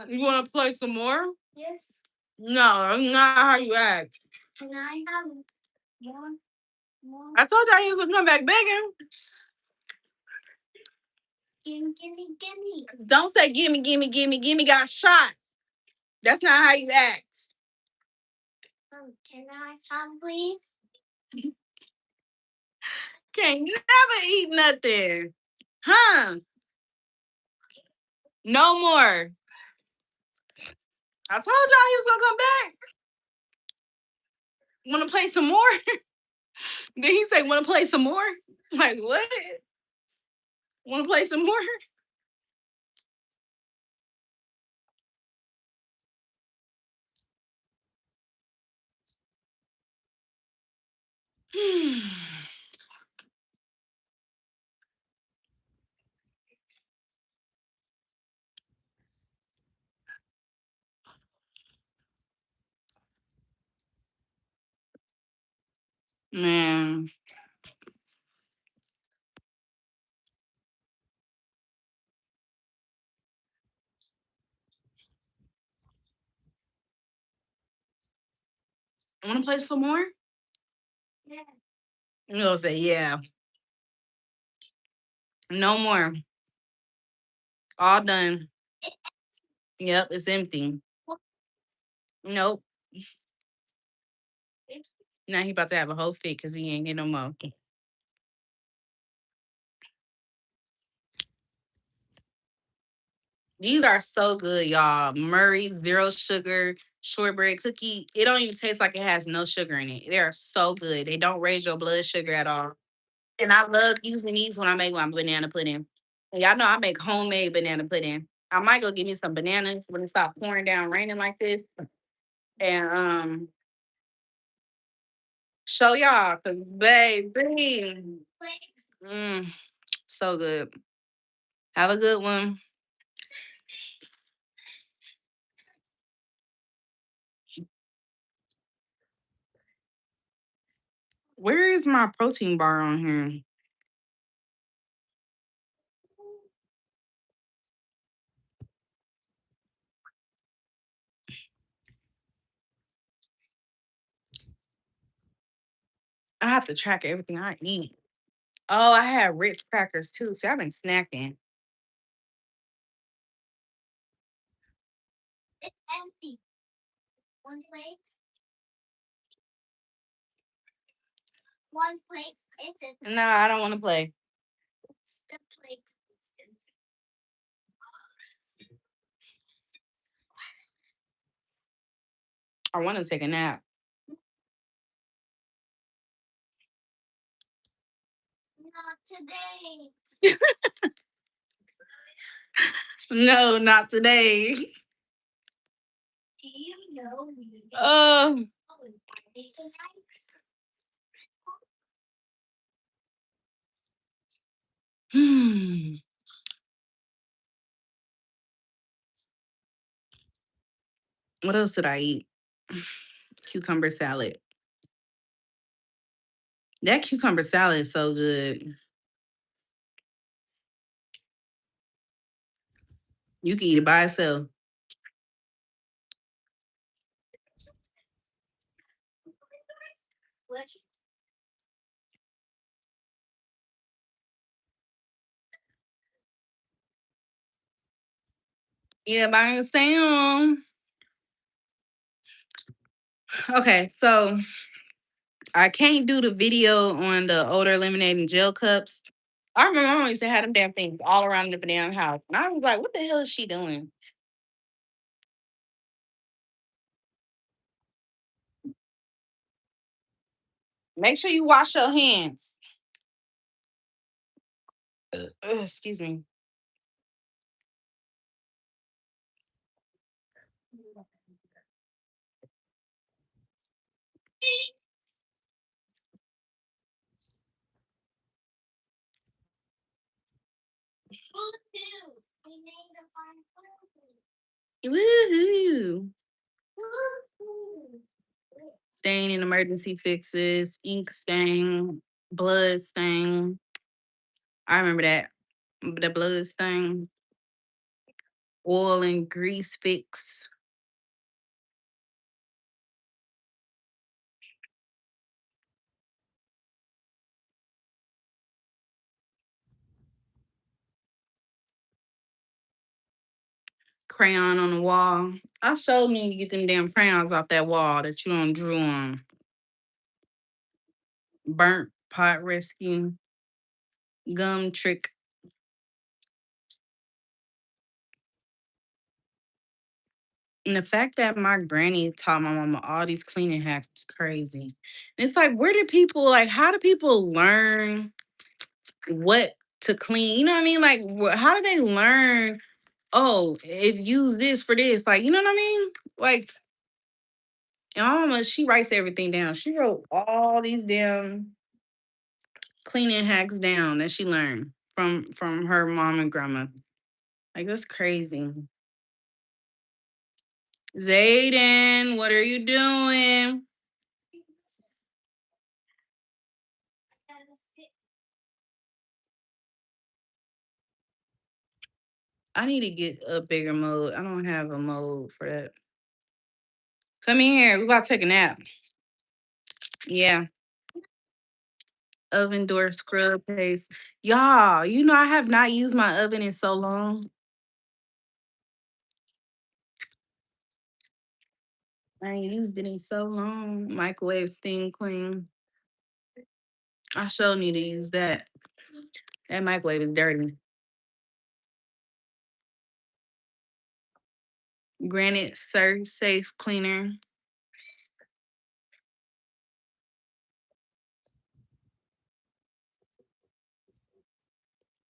You want to play some more? Yes. No, that's not how you act. Can I have more? More? I told you he was gonna come back begging. Gimme, gimme, gimme. Don't say gimme, gimme, gimme, gimme got shot. That's not how you act. Can I have some, please? Can't never eat nothing. Huh? No more. I told y'all he was gonna come back. Wanna play some more? Then he say, wanna play some more? Like what? Wanna play some more? Man. Wanna play some more? Yeah. You gonna say, yeah. No more. All done. Yep, it's empty. Nope. Now he about to have a whole fit because he ain't get no more. These are so good, y'all. Murray zero sugar shortbread cookie. It don't even taste like it has no sugar in it. They are so good. They don't raise your blood sugar at all. And I love using these when I make my banana pudding. And y'all know I make homemade banana pudding. I might go get me some bananas when it stops pouring down raining like this. And show y'all. Cause baby. Mm, so good. Have a good one. Where is my protein bar on here? I have to track everything I eat. Oh, I had Ritz crackers too. See, I've been snacking. It's empty. One plate. One plate. No, I don't want to play. The plate. I want to take a nap. Not today. No, not today. Do you know? Oh. What else did I eat? Cucumber salad. That cucumber salad is so good. You can eat it by itself. Yeah, by itself. Okay, so I can't do the video on the odor eliminating gel cups. I remember my mom used to have them damn things all around the damn house. And I was like, what the hell is she doing? Make sure you wash your hands. Excuse me. Woohoo. Stain and emergency fixes, ink stain, blood stain. I remember that. The blood stain, oil and grease fix. Crayon on the wall. I sure need to get them damn crayons off that wall that you don't drew on. Burnt pot rescue. Gum trick. And the fact that my granny taught my mama all these cleaning hacks is crazy. It's like, where do people, like, how do people learn what to clean? You know what I mean? Like, how do they learn, oh, if use this for this? Like, you know what I mean? Like, and my mama, she writes everything down. She wrote all these damn cleaning hacks down that she learned from her mom and grandma. Like, that's crazy. Zayden, what are you doing? I need to get a bigger mode. I don't have a mode for that. Come in here. We about to take a nap. Yeah. Oven door scrub paste. Y'all, you know I have not used my oven in so long. I ain't used it in so long. Microwave steam clean. I sure need to use that. That microwave is dirty. Granite Surf Safe Cleaner.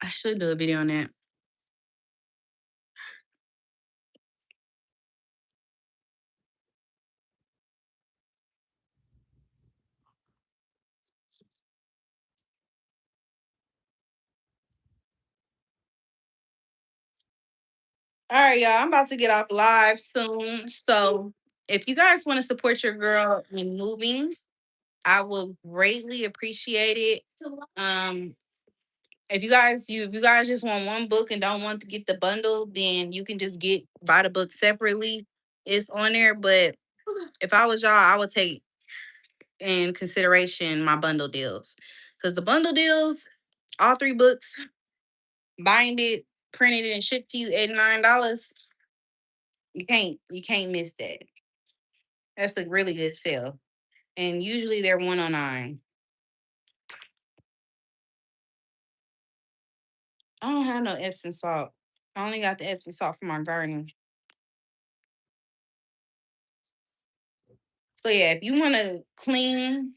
I should do a video on that. All right, y'all. I'm about to get off live soon. So if you guys want to support your girl in moving, I will greatly appreciate it. Um, if you guys just want one book and don't want to get the bundle, then you can just buy the book separately. It's on there, but if I was y'all, I would take in consideration my bundle deals. Because the bundle deals, all three books, bind it, printed it, and shipped to you $89. You can't miss that. That's a really good sale. And usually they're 109. I don't have no Epsom salt. I only got the Epsom salt for my garden. So yeah, if you want to clean,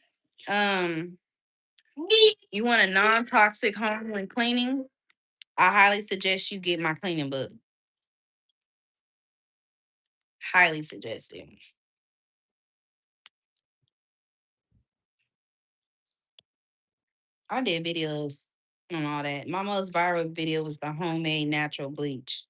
um, you want a non-toxic home when cleaning, I highly suggest you get my cleaning book. Highly suggest it. I did videos and all that. My most viral video was the homemade natural bleach.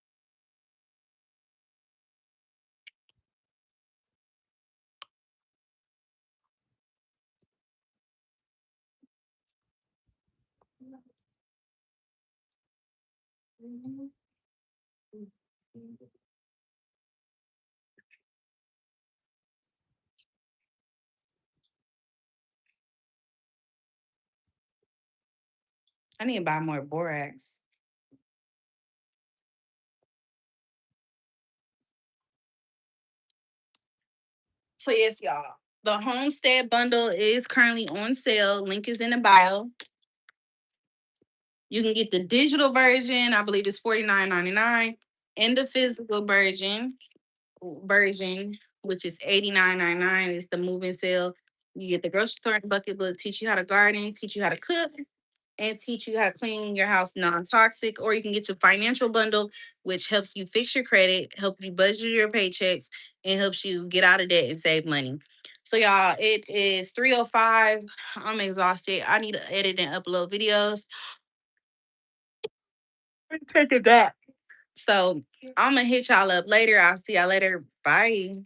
I need to buy more borax. So yes, y'all. The homestead bundle is currently on sale. Link is in the bio. You can get the digital version. I believe it's $49.99, and the physical version, which is $89.99. It's the moving sale. You get the grocery store and bucket book, teach you how to garden, teach you how to cook, and teach you how to clean your house non-toxic. Or you can get your financial bundle, which helps you fix your credit, help you budget your paychecks, and helps you get out of debt and save money. So y'all, it is 3:05. I'm exhausted. I need to edit and upload videos. Take a nap. So I'm gonna hit y'all up later. I'll see y'all later. Bye.